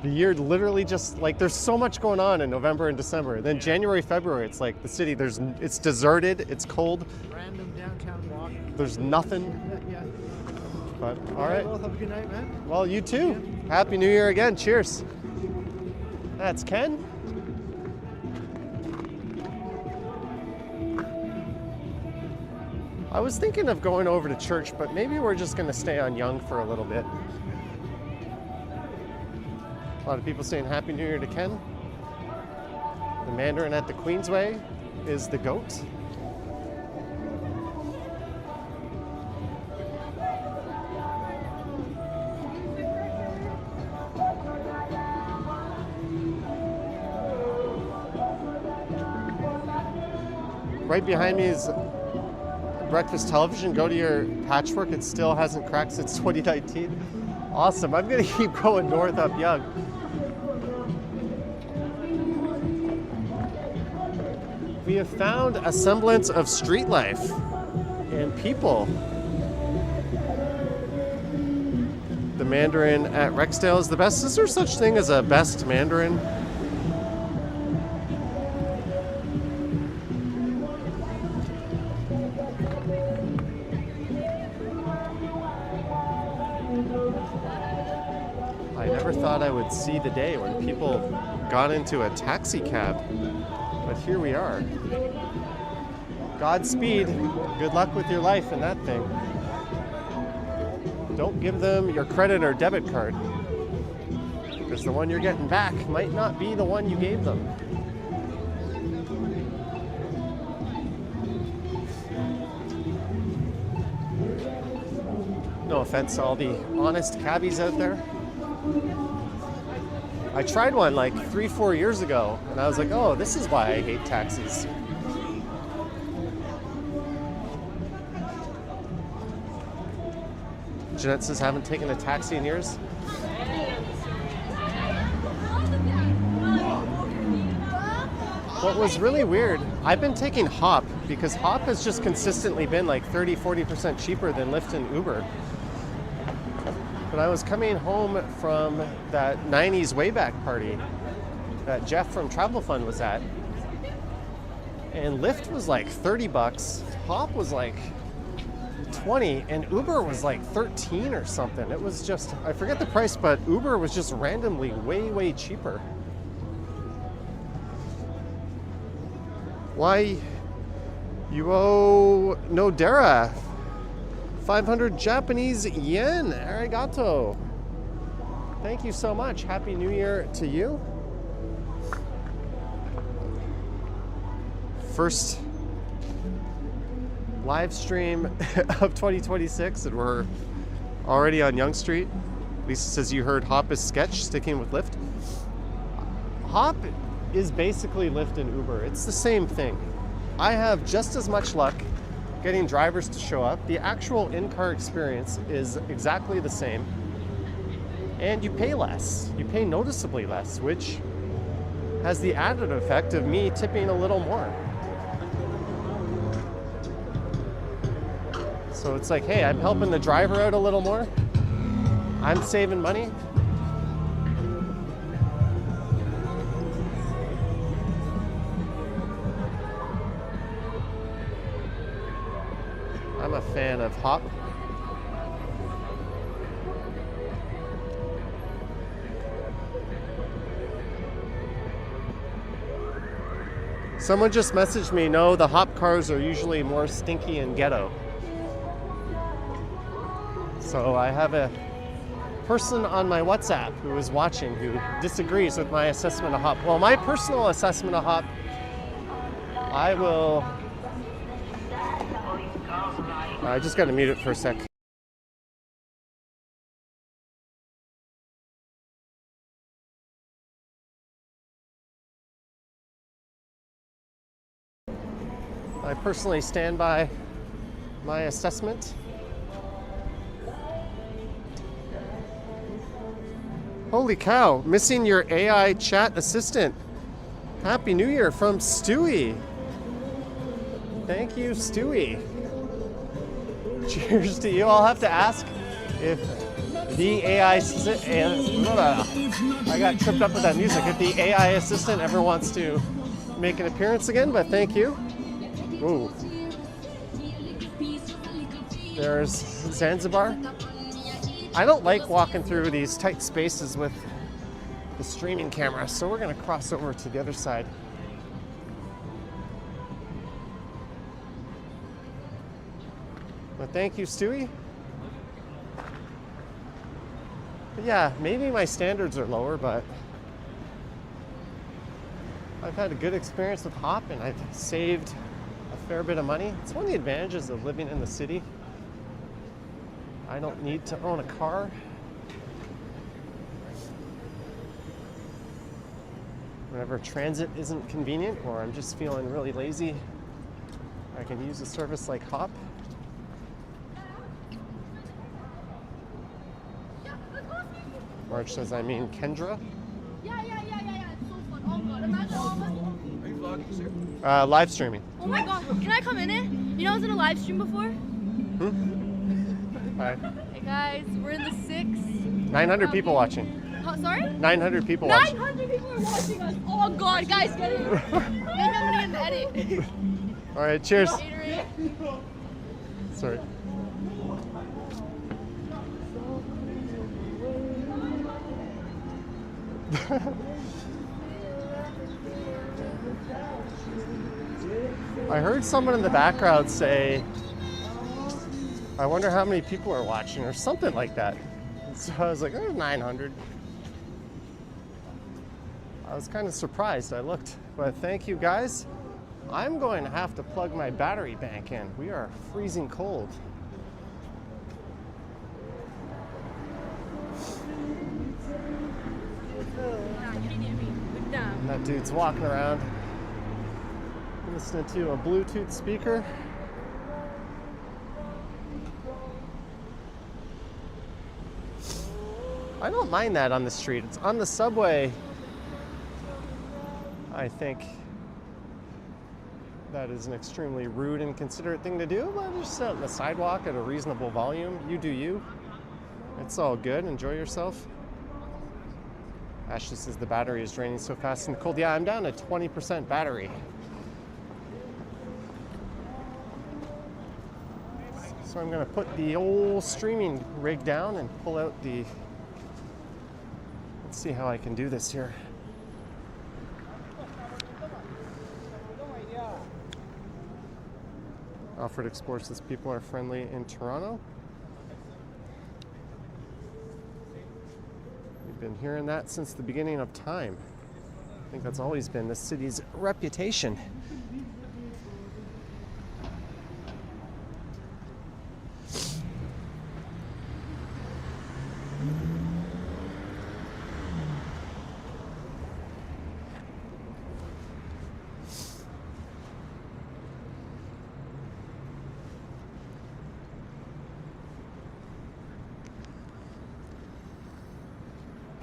the year literally just like there's so much going on in November and December. Then January, February, it's like the city. It's deserted. It's cold. Random downtown walk. There's nothing. Yeah. But all right. Well, have a good night, man. Well, you too. Happy New Year again. Cheers. That's Ken. I was thinking of going over to church, but maybe we're just going to stay on Young for a little bit. A lot of people saying Happy New Year to Ken. The Mandarin at the Queensway is the goat. Right behind me is breakfast television. Go to your patchwork. It still hasn't cracked since 2019. Awesome. I'm going to keep going north up Young. We have found a semblance of street life and people. The Mandarin at Rexdale is the best. Is there such thing as a best Mandarin? I never thought I would see the day when people got into a taxi cab, but here we are. Godspeed. Good luck with your life in that thing. Don't give them your credit or debit card, because the one you're getting back might not be the one you gave them. No offense to all the honest cabbies out there. I tried one like 3-4 years ago, and I was like, oh, this is why I hate taxis. Jeanette says, haven't taken a taxi in years. What was really weird, I've been taking Hop, because Hop has just consistently been like 30-40% cheaper than Lyft and Uber. But I was coming home from that 90s Wayback Party that Jeff from Travel Fund was at, and Lyft was like 30 bucks, Hop was like 20, and Uber was like 13 or something. It was just, I forget the price, but Uber was just randomly way cheaper. Why, you owe Nodera 500 Japanese yen. Arigato. Thank you so much. Happy New Year to you. First live stream of 2026, and we're already on Yonge Street. Lisa says you heard Hop is sketch, sticking with Lyft. Hop is basically Lyft and Uber. It's the same thing. I have just as much luck getting drivers to show up. The actual in-car experience is exactly the same. And you pay less. You pay noticeably less, which has the added effect of me tipping a little more. So it's like, hey, I'm helping the driver out a little more. I'm saving money. I'm a fan of Hop. Someone just messaged me, no, the Hop cars are usually more stinky and ghetto. So I have a person on my WhatsApp who is watching who disagrees with my assessment of Hop. Well, my personal assessment of Hop, I just got to mute it for a sec. I personally stand by my assessment. Holy cow, missing your AI chat assistant. Happy New Year from Stewie. Thank you, Stewie. Cheers to you. I'll have to ask if the AI I got tripped up with that music. If the AI assistant ever wants to make an appearance again, but thank you. Ooh. There's Zanzibar. I don't like walking through these tight spaces with the streaming camera, so we're gonna cross over to the other side. But thank you, Stewie. But yeah, maybe my standards are lower, but I've had a good experience with Hop and I've saved a fair bit of money. It's one of the advantages of living in the city. I don't need to own a car. Whenever transit isn't convenient or I'm just feeling really lazy, I can use a service like Hop. March says, I mean Kendra. Yeah. It's so fun. Oh god, imagine all of us. Are you vlogging, sir? Live streaming. Oh my god, can I come in it? You know I was in a live stream before? Hi. Hey guys, we're in the 6. 900 people watching. Sorry? 900 people watching. 900 people are watching us. Oh god, guys, get in. Maybe I'm gonna get an edit. All right, cheers. Gatorade. Sorry. I heard someone in the background say, I wonder how many people are watching, or something like that. So I was like, oh, 900. I was kind of surprised. I looked, but thank you guys. I'm going to have to plug my battery bank in. We are freezing cold. And that dude's walking around listening to a Bluetooth speaker. I don't mind that on the street. It's on the subway. I think that is an extremely rude and inconsiderate thing to do, but just sit on the sidewalk at a reasonable volume. You do you. It's all good. Enjoy yourself. Ashley says the battery is draining so fast in the cold. Yeah, I'm down to 20% battery. So I'm going to put the old streaming rig down and pull out the... Let's see how I can do this here. Alfred explores as people are friendly in Toronto. We've been hearing that since the beginning of time. I think that's always been the city's reputation.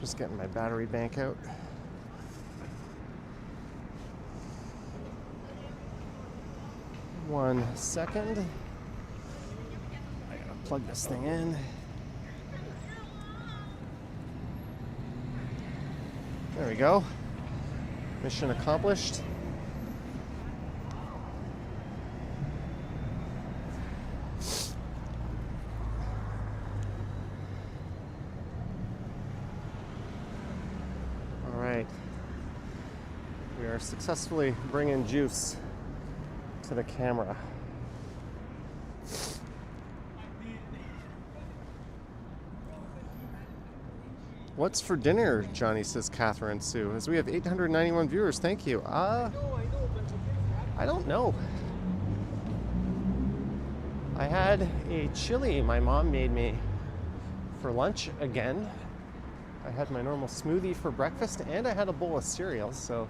Just getting my battery bank out. One second. I gotta plug this thing in. There we go. Mission accomplished. All right. We are successfully bringing juice to the camera. What's for dinner, Johnny, says Catherine Sue, as we have 891 viewers. Thank you. I don't know. I had a chili my mom made me for lunch again. I had my normal smoothie for breakfast, and I had a bowl of cereal, so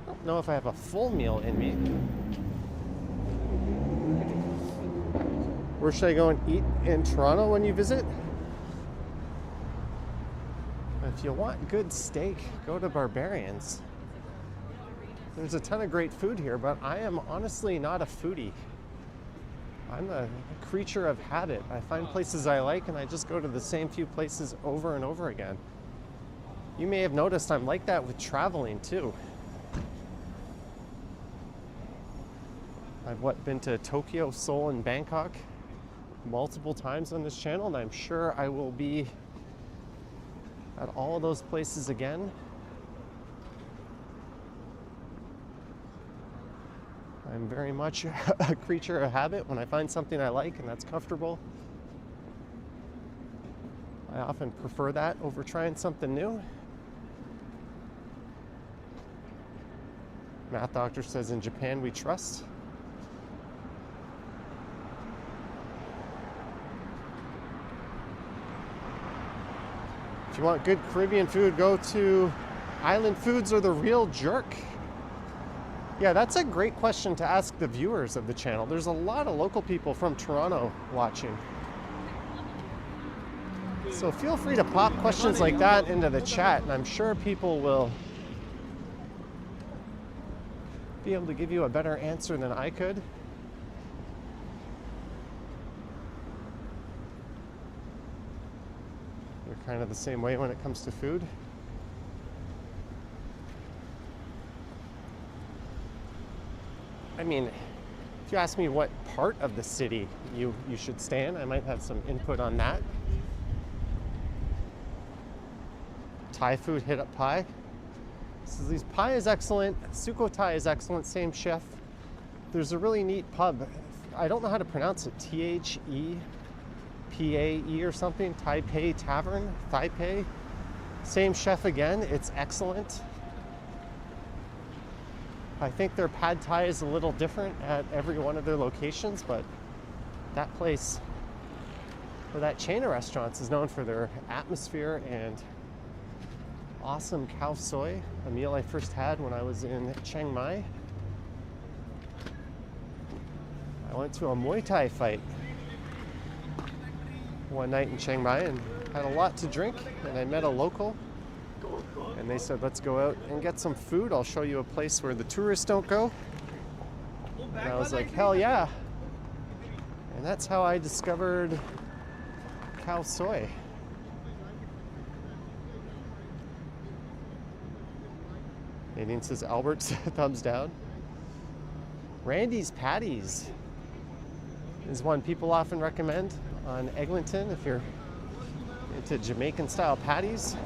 I don't know if I have a full meal in me. Where should I go and eat in Toronto when you visit? If you want good steak, go to Barbarians. There's a ton of great food here, but I am honestly not a foodie. I'm a creature of habit. I find places I like and I just go to the same few places over and over again. You may have noticed I'm like that with traveling too. I've been to Tokyo, Seoul, and Bangkok multiple times on this channel, and I'm sure I will be at all of those places again. I'm very much a creature of habit. When I find something I like and that's comfortable, I often prefer that over trying something new. Math Doctor says, in Japan we trust. If you want good Caribbean food, go to Island Foods or The Real Jerk. Yeah, that's a great question to ask the viewers of the channel. There's a lot of local people from Toronto watching. So feel free to pop questions like that into the chat, and I'm sure people will be able to give you a better answer than I could. We're kind of the same way when it comes to food. I mean, if you ask me what part of the city you should stay in, I might have some input on that. Thai food, hit up Pai. So Pai is excellent. Sukhothai is excellent, same chef. There's a really neat pub. I don't know how to pronounce it. Thepae or something. Taipei Tavern. Taipei. Same chef again. It's excellent. I think their pad thai is a little different at every one of their locations, but that place, or that chain of restaurants, is known for their atmosphere and awesome khao soi, a meal I first had when I was in Chiang Mai. I went to a Muay Thai fight one night in Chiang Mai and had a lot to drink, and I met a local. And they said, let's go out and get some food. I'll show you a place where the tourists don't go. And I was like, hell yeah. And that's how I discovered khao soi. Nadine says, Albert's thumbs down. Randy's Patties is one people often recommend on Eglinton if you're into Jamaican style patties.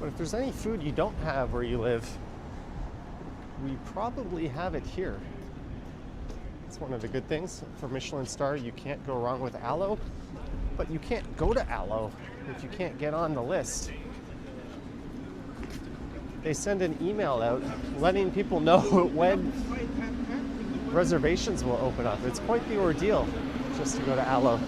But if there's any food you don't have where you live, we probably have it here. It's one of the good things for Michelin star. You can't go wrong with aloe, but you can't go to aloe if you can't get on the list. They send an email out letting people know when reservations will open up. It's quite the ordeal just to go to aloe.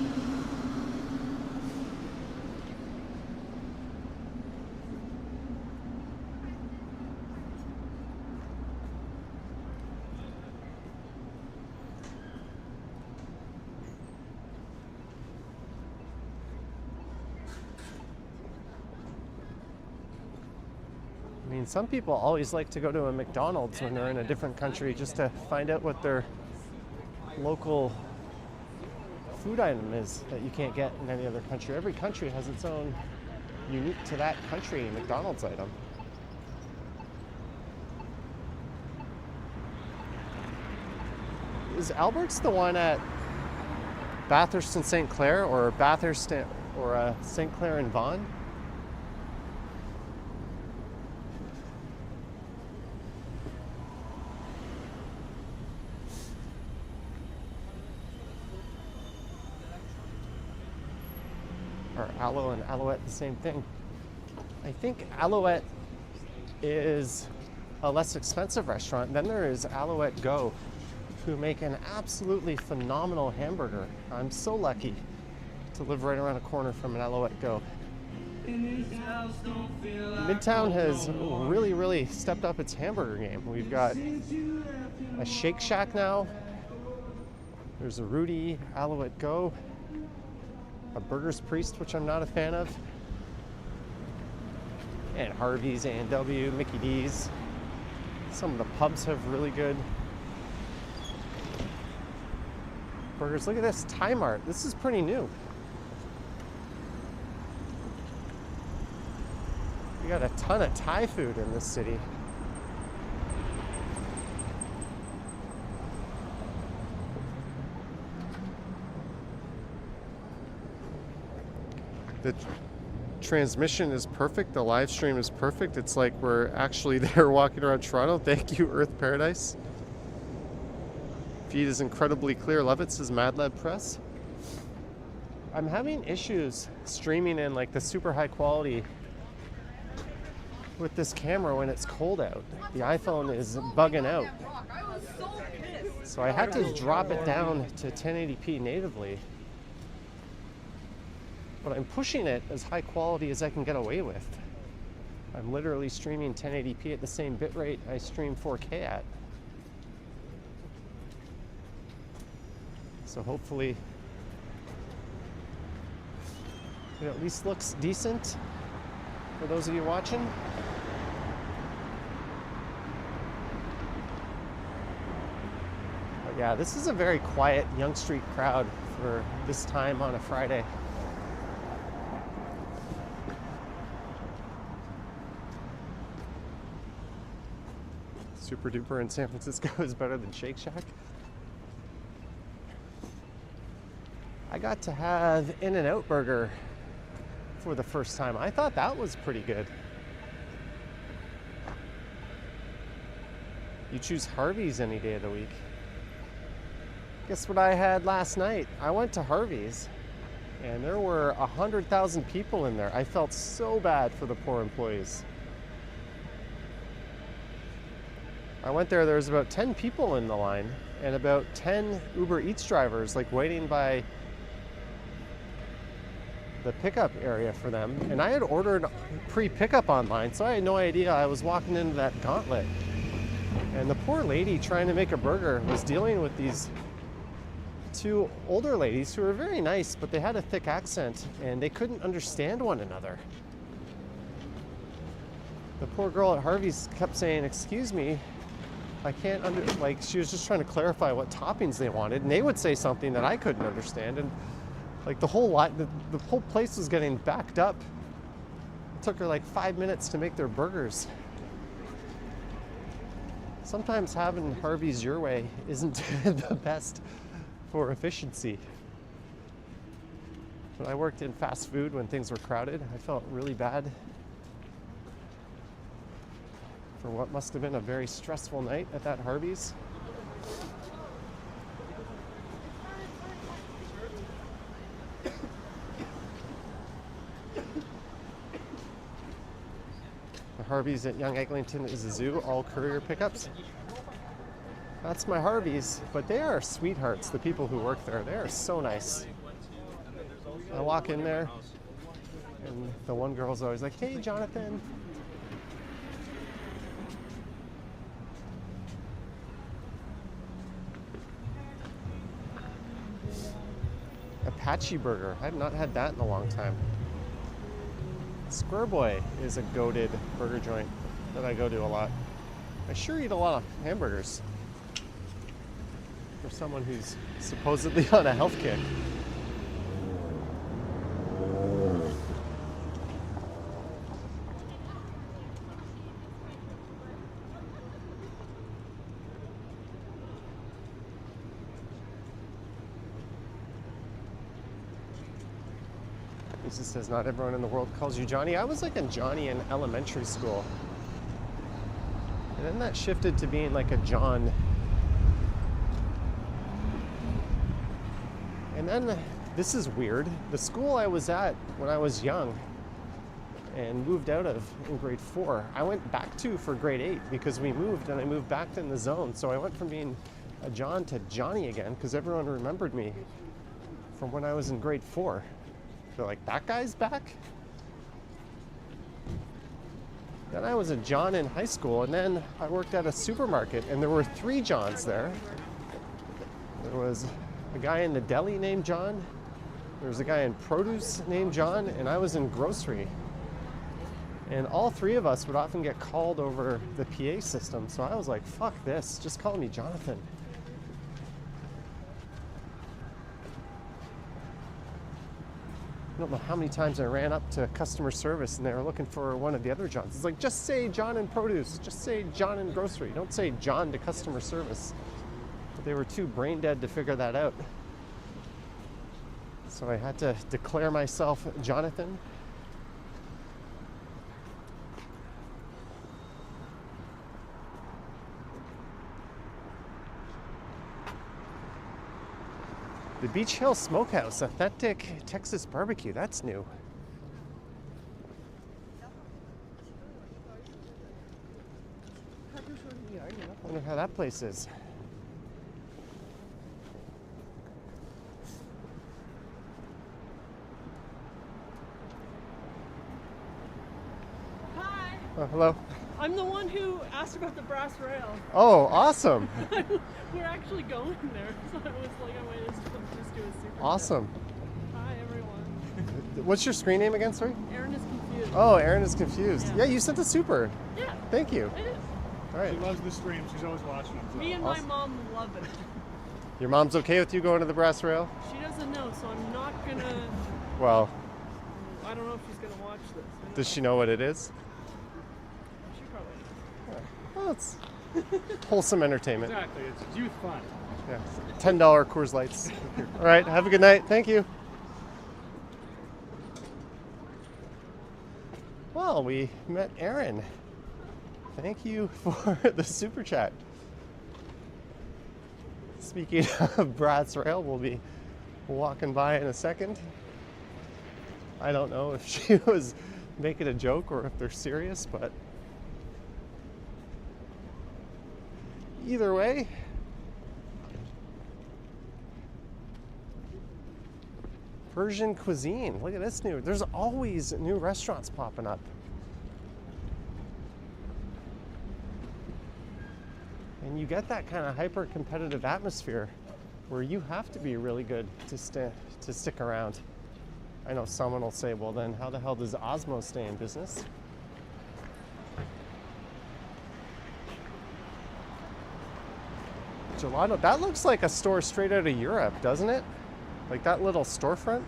I mean, some people always like to go to a McDonald's when they're in a different country just to find out what their local food item is that you can't get in any other country. Every country has its own unique to that country McDonald's item. Is Albert's the one at Bathurst and St. Clair, or Bathurst or St. Clair and Vaughan? Or Aloe and Alouette the same thing? I think Alouette is a less expensive restaurant. Then there is Alouette Go, who make an absolutely phenomenal hamburger. I'm so lucky to live right around a corner from an Alouette Go. Midtown has really stepped up its hamburger game. We've got a Shake Shack now. There's a Rudy, Alouette Go, a Burger's Priest, which I'm not a fan of, and Harvey's, A&W, Mickey D's. Some of the pubs have really good burgers. Look at this, Thai Mart. This is pretty new. We got a ton of Thai food in this city. The transmission is perfect. The live stream is perfect. It's like we're actually there walking around Toronto. Thank you, Earth Paradise. Feed is incredibly clear. Love it, says Mad Lab Press. I'm having issues streaming in like the super high quality with this camera when it's cold out. The iPhone is bugging out. So I had to drop it down to 1080p natively. But I'm pushing it as high quality as I can get away with. I'm literally streaming 1080p at the same bitrate I stream 4K at. So hopefully it at least looks decent for those of you watching. But yeah, this is a very quiet Yonge Street crowd for this time on a Friday. Super Duper in San Francisco is better than Shake Shack. I got to have In-N-Out Burger for the first time. I thought that was pretty good. You choose Harvey's any day of the week. Guess what I had last night? I went to Harvey's and there were 100,000 people in there. I felt so bad for the poor employees. I went there was about 10 people in the line and about 10 Uber Eats drivers like waiting by the pickup area for them. And I had ordered pre-pickup online, so I had no idea I was walking into that gauntlet. And the poor lady trying to make a burger was dealing with these two older ladies who were very nice, but they had a thick accent and they couldn't understand one another. The poor girl at Harvey's kept saying, "Excuse me, I can't like she was just trying to clarify what toppings they wanted, and they would say something that I couldn't understand, and like the whole place was getting backed up. It took her like 5 minutes to make their burgers. Sometimes having Harvey's your way isn't the best for efficiency. When I worked in fast food when things were crowded, I felt really bad for what must have been a very stressful night at that Harvey's. The Harvey's at Young Eglinton is a zoo, all courier pickups. That's my Harvey's, but they are sweethearts, the people who work there. They are so nice. I walk in there, and the one girl's always like, "Hey, Jonathan." Apache burger. I have not had that in a long time. Square Boy is a goated burger joint that I go to a lot. I sure eat a lot of hamburgers for someone who's supposedly on a health kick. He just says, not everyone in the world calls you Johnny. I was like a Johnny in elementary school. And then that shifted to being like a John. And then, this is weird, the school I was at when I was young and moved out of in grade 4, I went back to for grade 8 because we moved and I moved back in the zone. So I went from being a John to Johnny again because everyone remembered me from when I was in grade 4. They're like, that guy's back? Then I was a John in high school, and then I worked at a supermarket, and there were 3 Johns there. There was a guy in the deli named John, there was a guy in produce named John, and I was in grocery. And all 3 of us would often get called over the PA system, so I was like, fuck this, just call me Jonathan. I don't know how many times I ran up to customer service and they were looking for one of the other Johns. It's like, just say John in produce, just say John in grocery. Don't say John to customer service. But they were too brain dead to figure that out. So I had to declare myself Jonathan. The Beach Hill Smokehouse, authentic Texas barbecue. That's new. I wonder how that place is. Hi. Oh, hello. I'm the one who asked about the brass rail. Oh, awesome. We're actually going there, so I was like, I might just do a super. Awesome. Hi, everyone. What's your screen name again, sorry? Aaron is confused. Oh, Aaron is confused. Yeah. Yeah, you sent a super. Yeah, Thank you. it is. All right. She loves the stream. She's always watching them. So. Me and my mom love it. Your mom's okay with you going to the brass rail? She doesn't know, so I'm not gonna. Well, I don't know if she's gonna watch this. I don't does she know what it is? She probably knows. Well, it's wholesome entertainment. Exactly. It's youth fun. Yeah. $10 Coors Lights. All right. Have a good night. Thank you. Well, we met Aaron. Thank you for the super chat. Speaking of brass rail, we'll be walking by in a second. I don't know if she was making a joke or if they're serious, but either way, Persian cuisine. Look at this new. There's always new restaurants popping up. And you get that kind of hyper-competitive atmosphere where you have to be really good to stick around. I know someone will say, well then how the hell does Osmo stay in business? Gelato, that looks like a store straight out of Europe, doesn't it? Like that little storefront.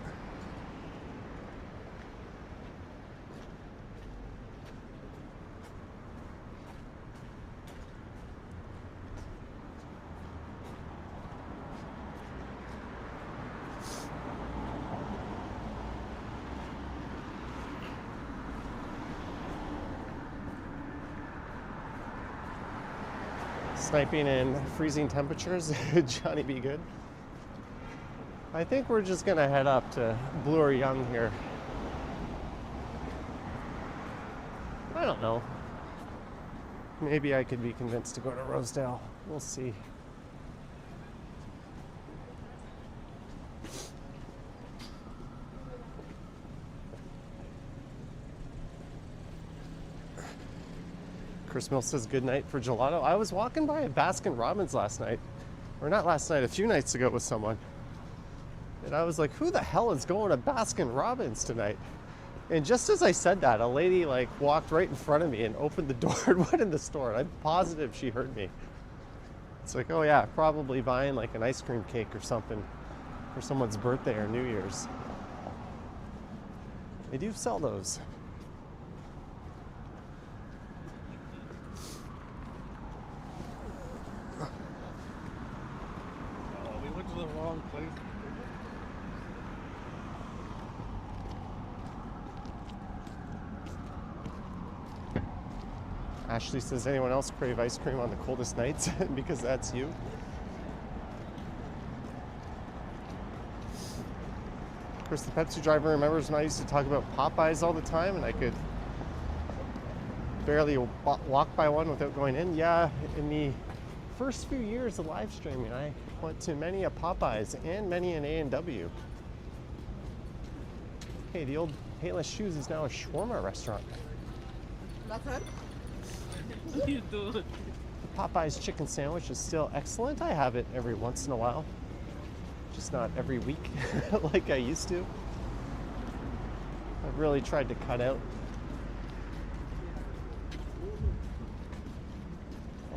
sniping in freezing temperatures. Johnny be good. I think we're just gonna head up to Blue or Young here. I don't know. Maybe I could be convinced to go to Rosedale. We'll see. Chris Mill says good night for gelato. I was walking by a Baskin Robbins last night, or not last night, a few nights ago with someone. And I was like, who the hell is going to Baskin Robbins tonight? And just as I said that, a lady like walked right in front of me and opened the door and went in the store. And I'm positive she heard me. It's like, oh yeah, probably buying like an ice cream cake or something for someone's birthday or New Year's. They do sell those. We went to the wrong place. Ashley says, anyone else crave ice cream on the coldest nights? Because that's you. Chris, the Pepsi driver, remembers when I used to talk about Popeyes all the time and I could barely walk by one without going in? Yeah, in the first few years of live streaming, I went to many a Popeyes and many an A&W. Hey, the old Payless Shoes is now a shawarma restaurant. That's it? The Popeyes chicken sandwich is still excellent. I have it every once in a while. Just not every week like I used to. I've really tried to cut out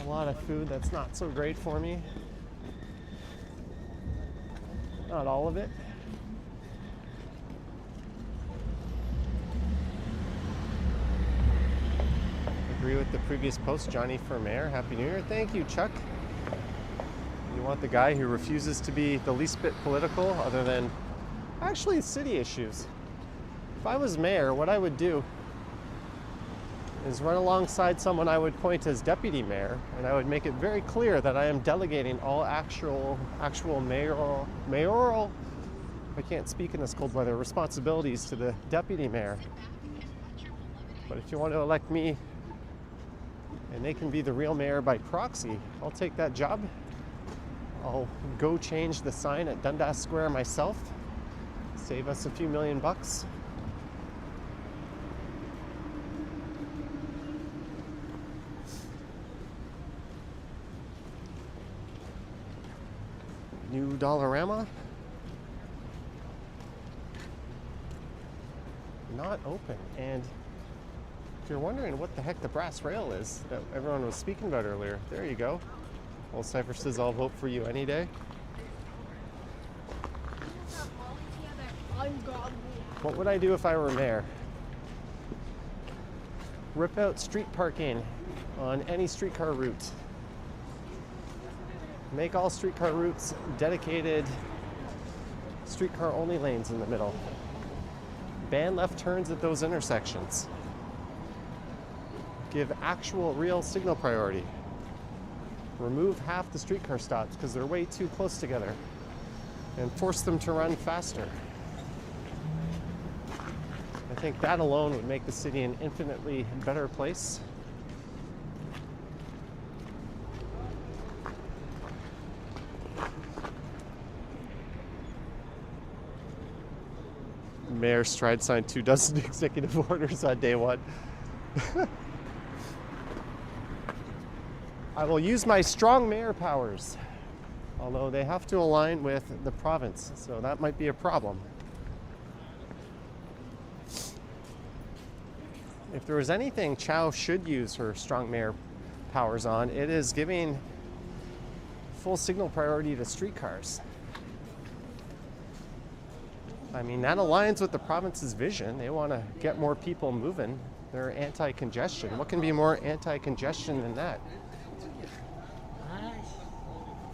a lot of food that's not so great for me. Not all of it. Agree with the previous post, Johnny for mayor. Happy New Year. Thank you, Chuck. You want the guy who refuses to be the least bit political other than actually city issues. If I was mayor, what I would do is run alongside someone I would point as deputy mayor, and I would make it very clear that I am delegating all actual mayoral, I can't speak in this cold weather, responsibilities to the deputy mayor. But if you want to elect me and they can be the real mayor by proxy, I'll take that job. I'll go change the sign at Dundas Square myself, save us a few million bucks. New Dollarama. Not open. And if you're wondering what the heck the brass rail is that everyone was speaking about earlier, there you go. Old Cypher says, I'll vote for you any day. What would I do if I were mayor? Rip out street parking on any streetcar route. Make all streetcar routes dedicated streetcar only lanes in the middle. Ban left turns at those intersections. Give actual real signal priority. Remove half the streetcar stops because they're way too close together, and force them to run faster. I think that alone would make the city an infinitely better place. Mayor Stride signed 24 executive orders on day one. I will use my strong mayor powers, although they have to align with the province, so that might be a problem. If there was anything Chow should use her strong mayor powers on, it is giving full signal priority to streetcars. I mean, that aligns with the province's vision. They want to get more people moving. They're anti-congestion. What can be more anti-congestion than that?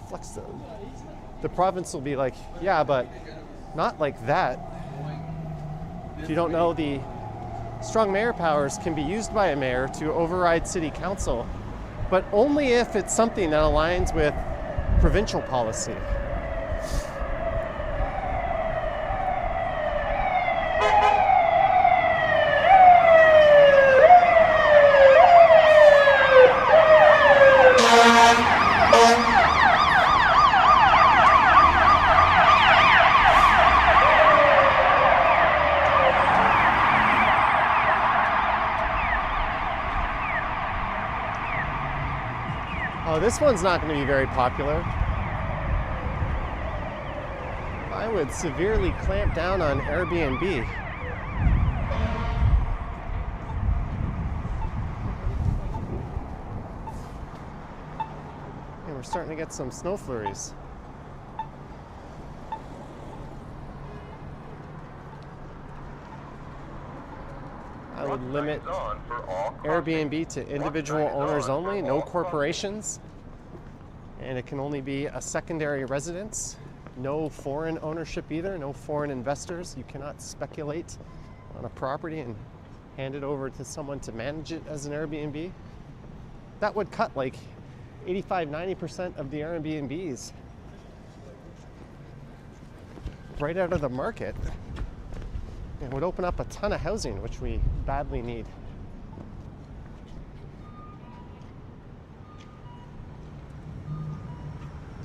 Flex them. The province will be like, yeah, but not like that. If you don't know, the strong mayor powers can be used by a mayor to override city council but only if it's something that aligns with provincial policy. Oh, this one's not going to be very popular. I would severely clamp down on Airbnb. And we're starting to get some snow flurries. I would limit Airbnb to individual owners only, no corporations. And it can only be a secondary residence. No foreign ownership either, no foreign investors. You cannot speculate on a property and hand it over to someone to manage it as an Airbnb. That would cut like 85-90% of the Airbnbs right out of the market. It would open up a ton of housing, which we badly need.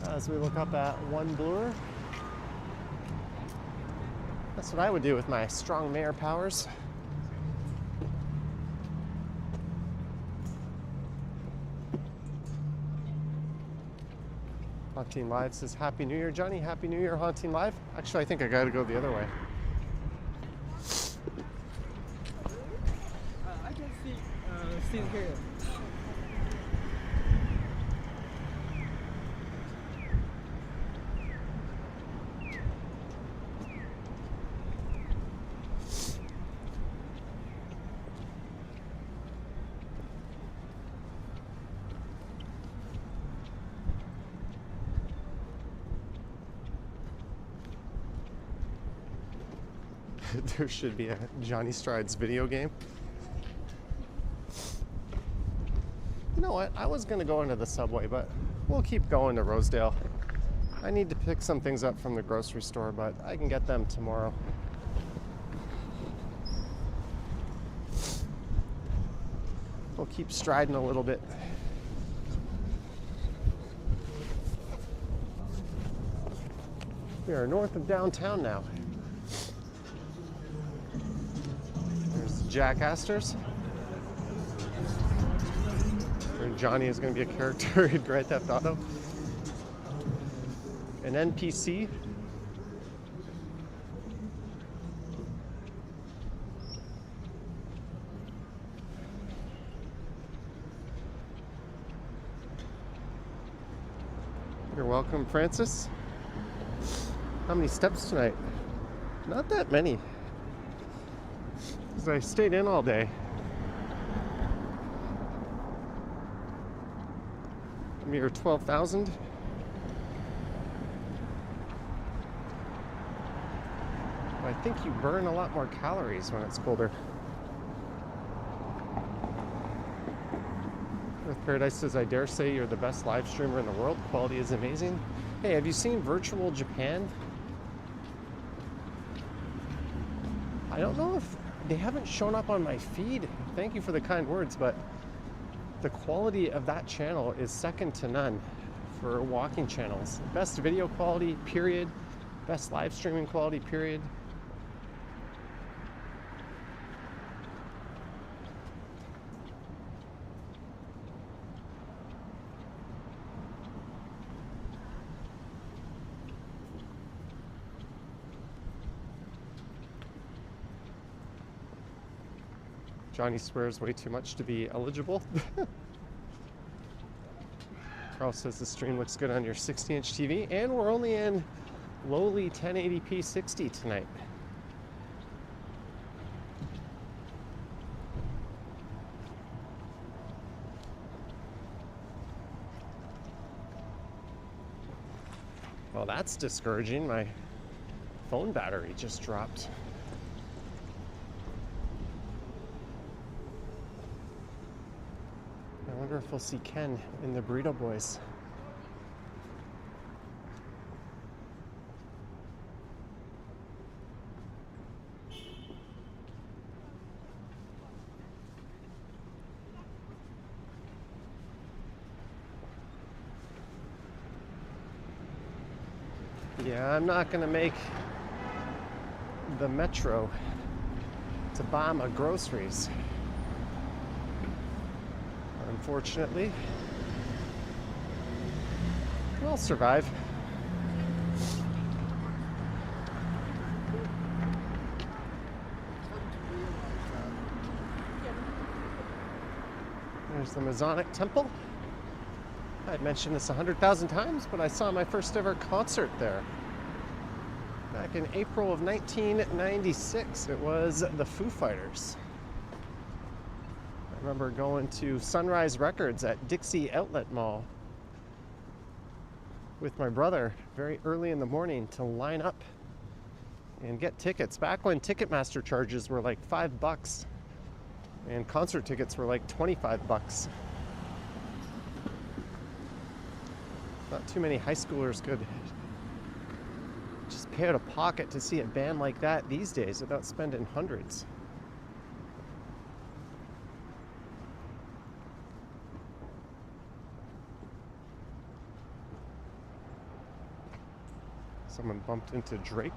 As we look up at One Bloor, that's what I would do with my strong mayor powers. Haunting Live says Happy New Year, Johnny. Happy New Year, Haunting Live. Actually, I think I gotta go the other way. I can see here. There should be a Johnny Strides video game. You know what? I was gonna go into the subway, but we'll keep going to Rosedale. I need to pick some things up from the grocery store, but I can get them tomorrow. We'll keep striding a little bit. We are north of downtown now. Jack Astor's. Where Johnny is going to be a character in Grand Theft Auto. An NPC. You're welcome, Francis. How many steps tonight? Not that many. I stayed in all day. A mere 12,000. I think you burn a lot more calories when it's colder. Earth Paradise says, I dare say you're the best live streamer in the world. Quality is amazing. Hey, have you seen Virtual Japan? I don't know if they haven't shown up on my feed. Thank you for the kind words, but the quality of that channel is second to none for walking channels. Best video quality, period. Best live streaming quality, period. Johnny swears way too much to be eligible. Carl says the stream looks good on your 60-inch TV, and we're only in lowly 1080p 60 tonight. Well, that's discouraging. My phone battery just dropped. wonder if we'll see Ken in the Burrito Boys. Yeah, I'm not gonna make the metro to buy my groceries, unfortunately. We'll survive. There's the Masonic Temple. I'd mentioned this 100,000 times, but I saw my first ever concert there back in April of 1996. It was the Foo Fighters. I remember going to Sunrise Records at Dixie Outlet Mall with my brother very early in the morning to line up and get tickets. Back when Ticketmaster charges were like $5 and concert tickets were like $25. Not too many high schoolers could just pay out of pocket to see a band like that these days without spending hundreds. Someone bumped into Drake.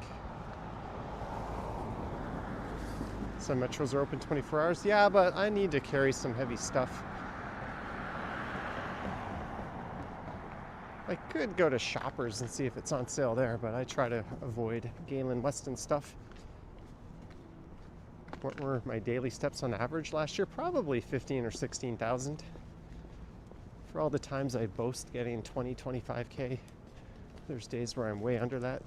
Some metros are open 24 hours. Yeah, but I need to carry some heavy stuff. I could go to Shoppers and see if it's on sale there, but I try to avoid Galen Weston stuff. What were my daily steps on average last year? Probably 15 or 16,000. For all the times I boast getting 20, 25K, there's days where I'm way under that.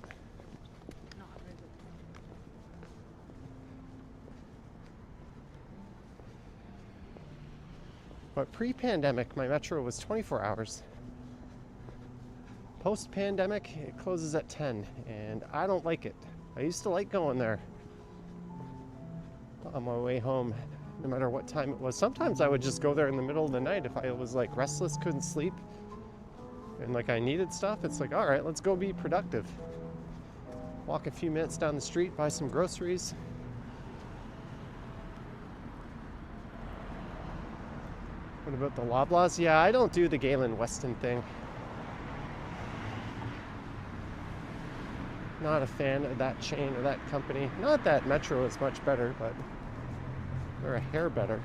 But pre-pandemic, my metro was 24 hours. Post-pandemic, it closes at 10, and I don't like it. I used to like going there on my way home, no matter what time it was. Sometimes I would just go there in the middle of the night if I was like restless, couldn't sleep, and like I needed stuff. It's like, all right, let's go be productive. Walk a few minutes down the street, buy some groceries. What about the Loblaws? Yeah, I don't do the Galen Weston thing. Not a fan of that chain or that company. Not that Metro is much better, but they're a hair better.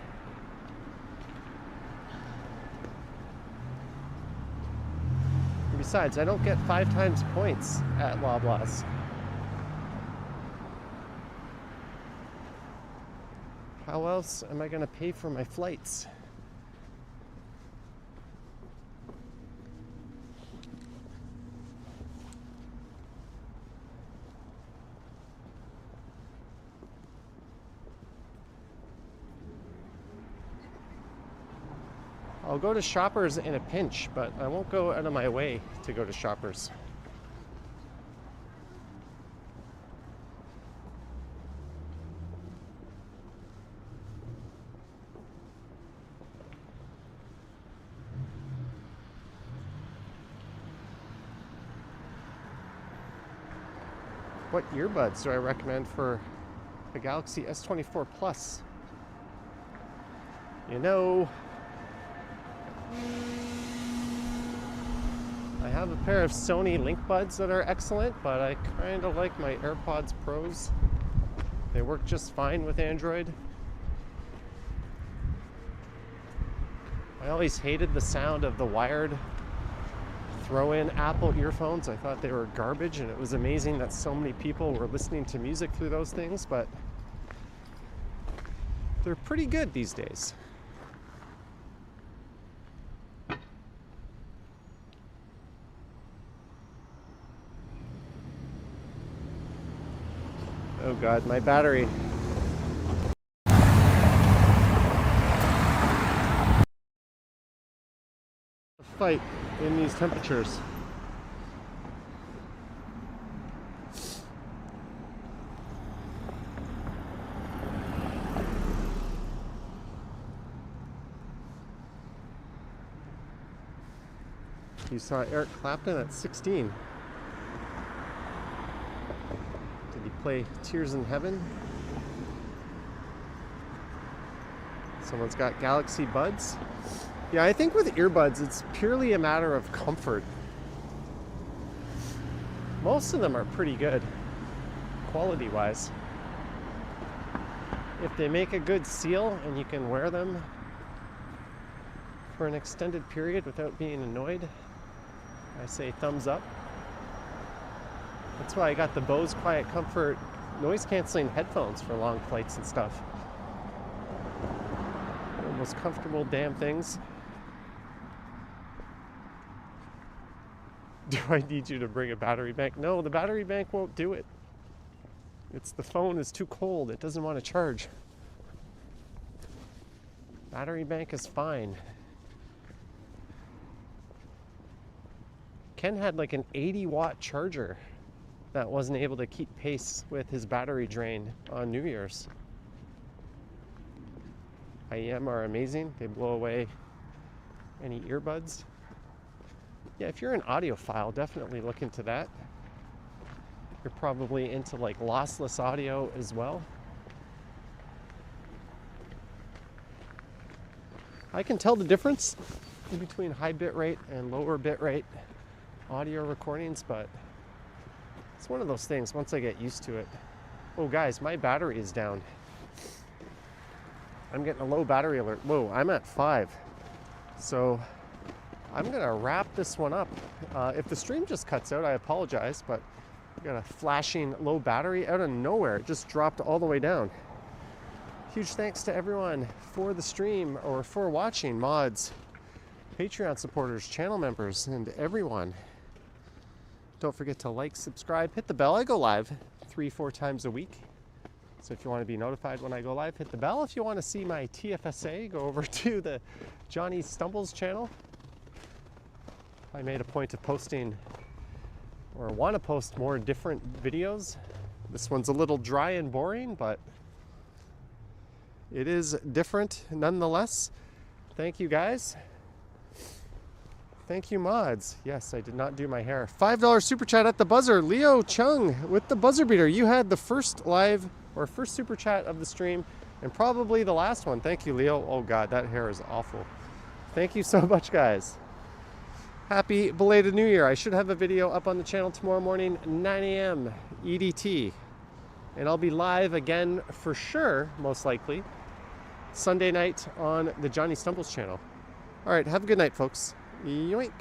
And besides, I don't get 5 times points at Loblaws. How else am I going to pay for my flights? I'll go to Shoppers in a pinch, but I won't go out of my way to go to Shoppers. What earbuds do I recommend for the Galaxy S24 Plus? You know, I have a pair of Sony Link Buds that are excellent, but I kind of like my AirPods Pros. They work just fine with Android. I always hated the sound of the wired throw-in Apple earphones. I thought they were garbage, and it was amazing that so many people were listening to music through those things, but they're pretty good these days. Oh God, my battery. Fight in these temperatures. you saw Eric Clapton at 16. Did he play Tears in Heaven? Someone's got Galaxy Buds. Yeah, I think with earbuds, it's purely a matter of comfort. Most of them are pretty good, quality-wise. If they make a good seal and you can wear them for an extended period without being annoyed, I say thumbs up. That's why I got the Bose Quiet Comfort noise-canceling headphones for long flights and stuff. They're the most comfortable damn things. Do I need you to bring a battery bank? No, the battery bank won't do it. It's the phone is too cold. It doesn't want to charge. Battery bank is fine. Ken had like an 80-watt charger that wasn't able to keep pace with his battery drain on New Year's. IEM are amazing. They blow away any earbuds. Yeah, if you're an audiophile, definitely look into that. You're probably into like lossless audio as well. I can tell the difference in between high bit rate and lower bit rate audio recordings, but it's one of those things once I get used to it. Oh guys, my battery is down. I'm getting a low battery alert. Whoa, I'm at 5. So I'm gonna wrap this one up. If the stream just cuts out, I apologize, but I got a flashing low battery out of nowhere. It just dropped all the way down. Huge thanks to everyone for the stream or for watching, mods, Patreon supporters, channel members, and everyone. Don't forget to like, subscribe, hit the bell. I go live 3-4 times a week. So if you want to be notified when I go live, hit the bell. If you want to see my TFSA, go over to the Johnny Stumbles channel. I made a point of posting or want to post more different videos. This one's a little dry and boring, but it is different nonetheless. Thank you guys. Thank you mods. Yes, I did not do my hair. $5 super chat at the buzzer. Leo Chung with the buzzer beater. You had the first live or first super chat of the stream and probably the last one. Thank you, Leo. Oh God, that hair is awful. Thank you so much, guys. Happy belated New Year. I should have a video up on the channel tomorrow morning, 9 a.m. EDT. And I'll be live again for sure, most likely, Sunday night on the Johnny Stumbles channel. All right, have a good night, folks. Yoink.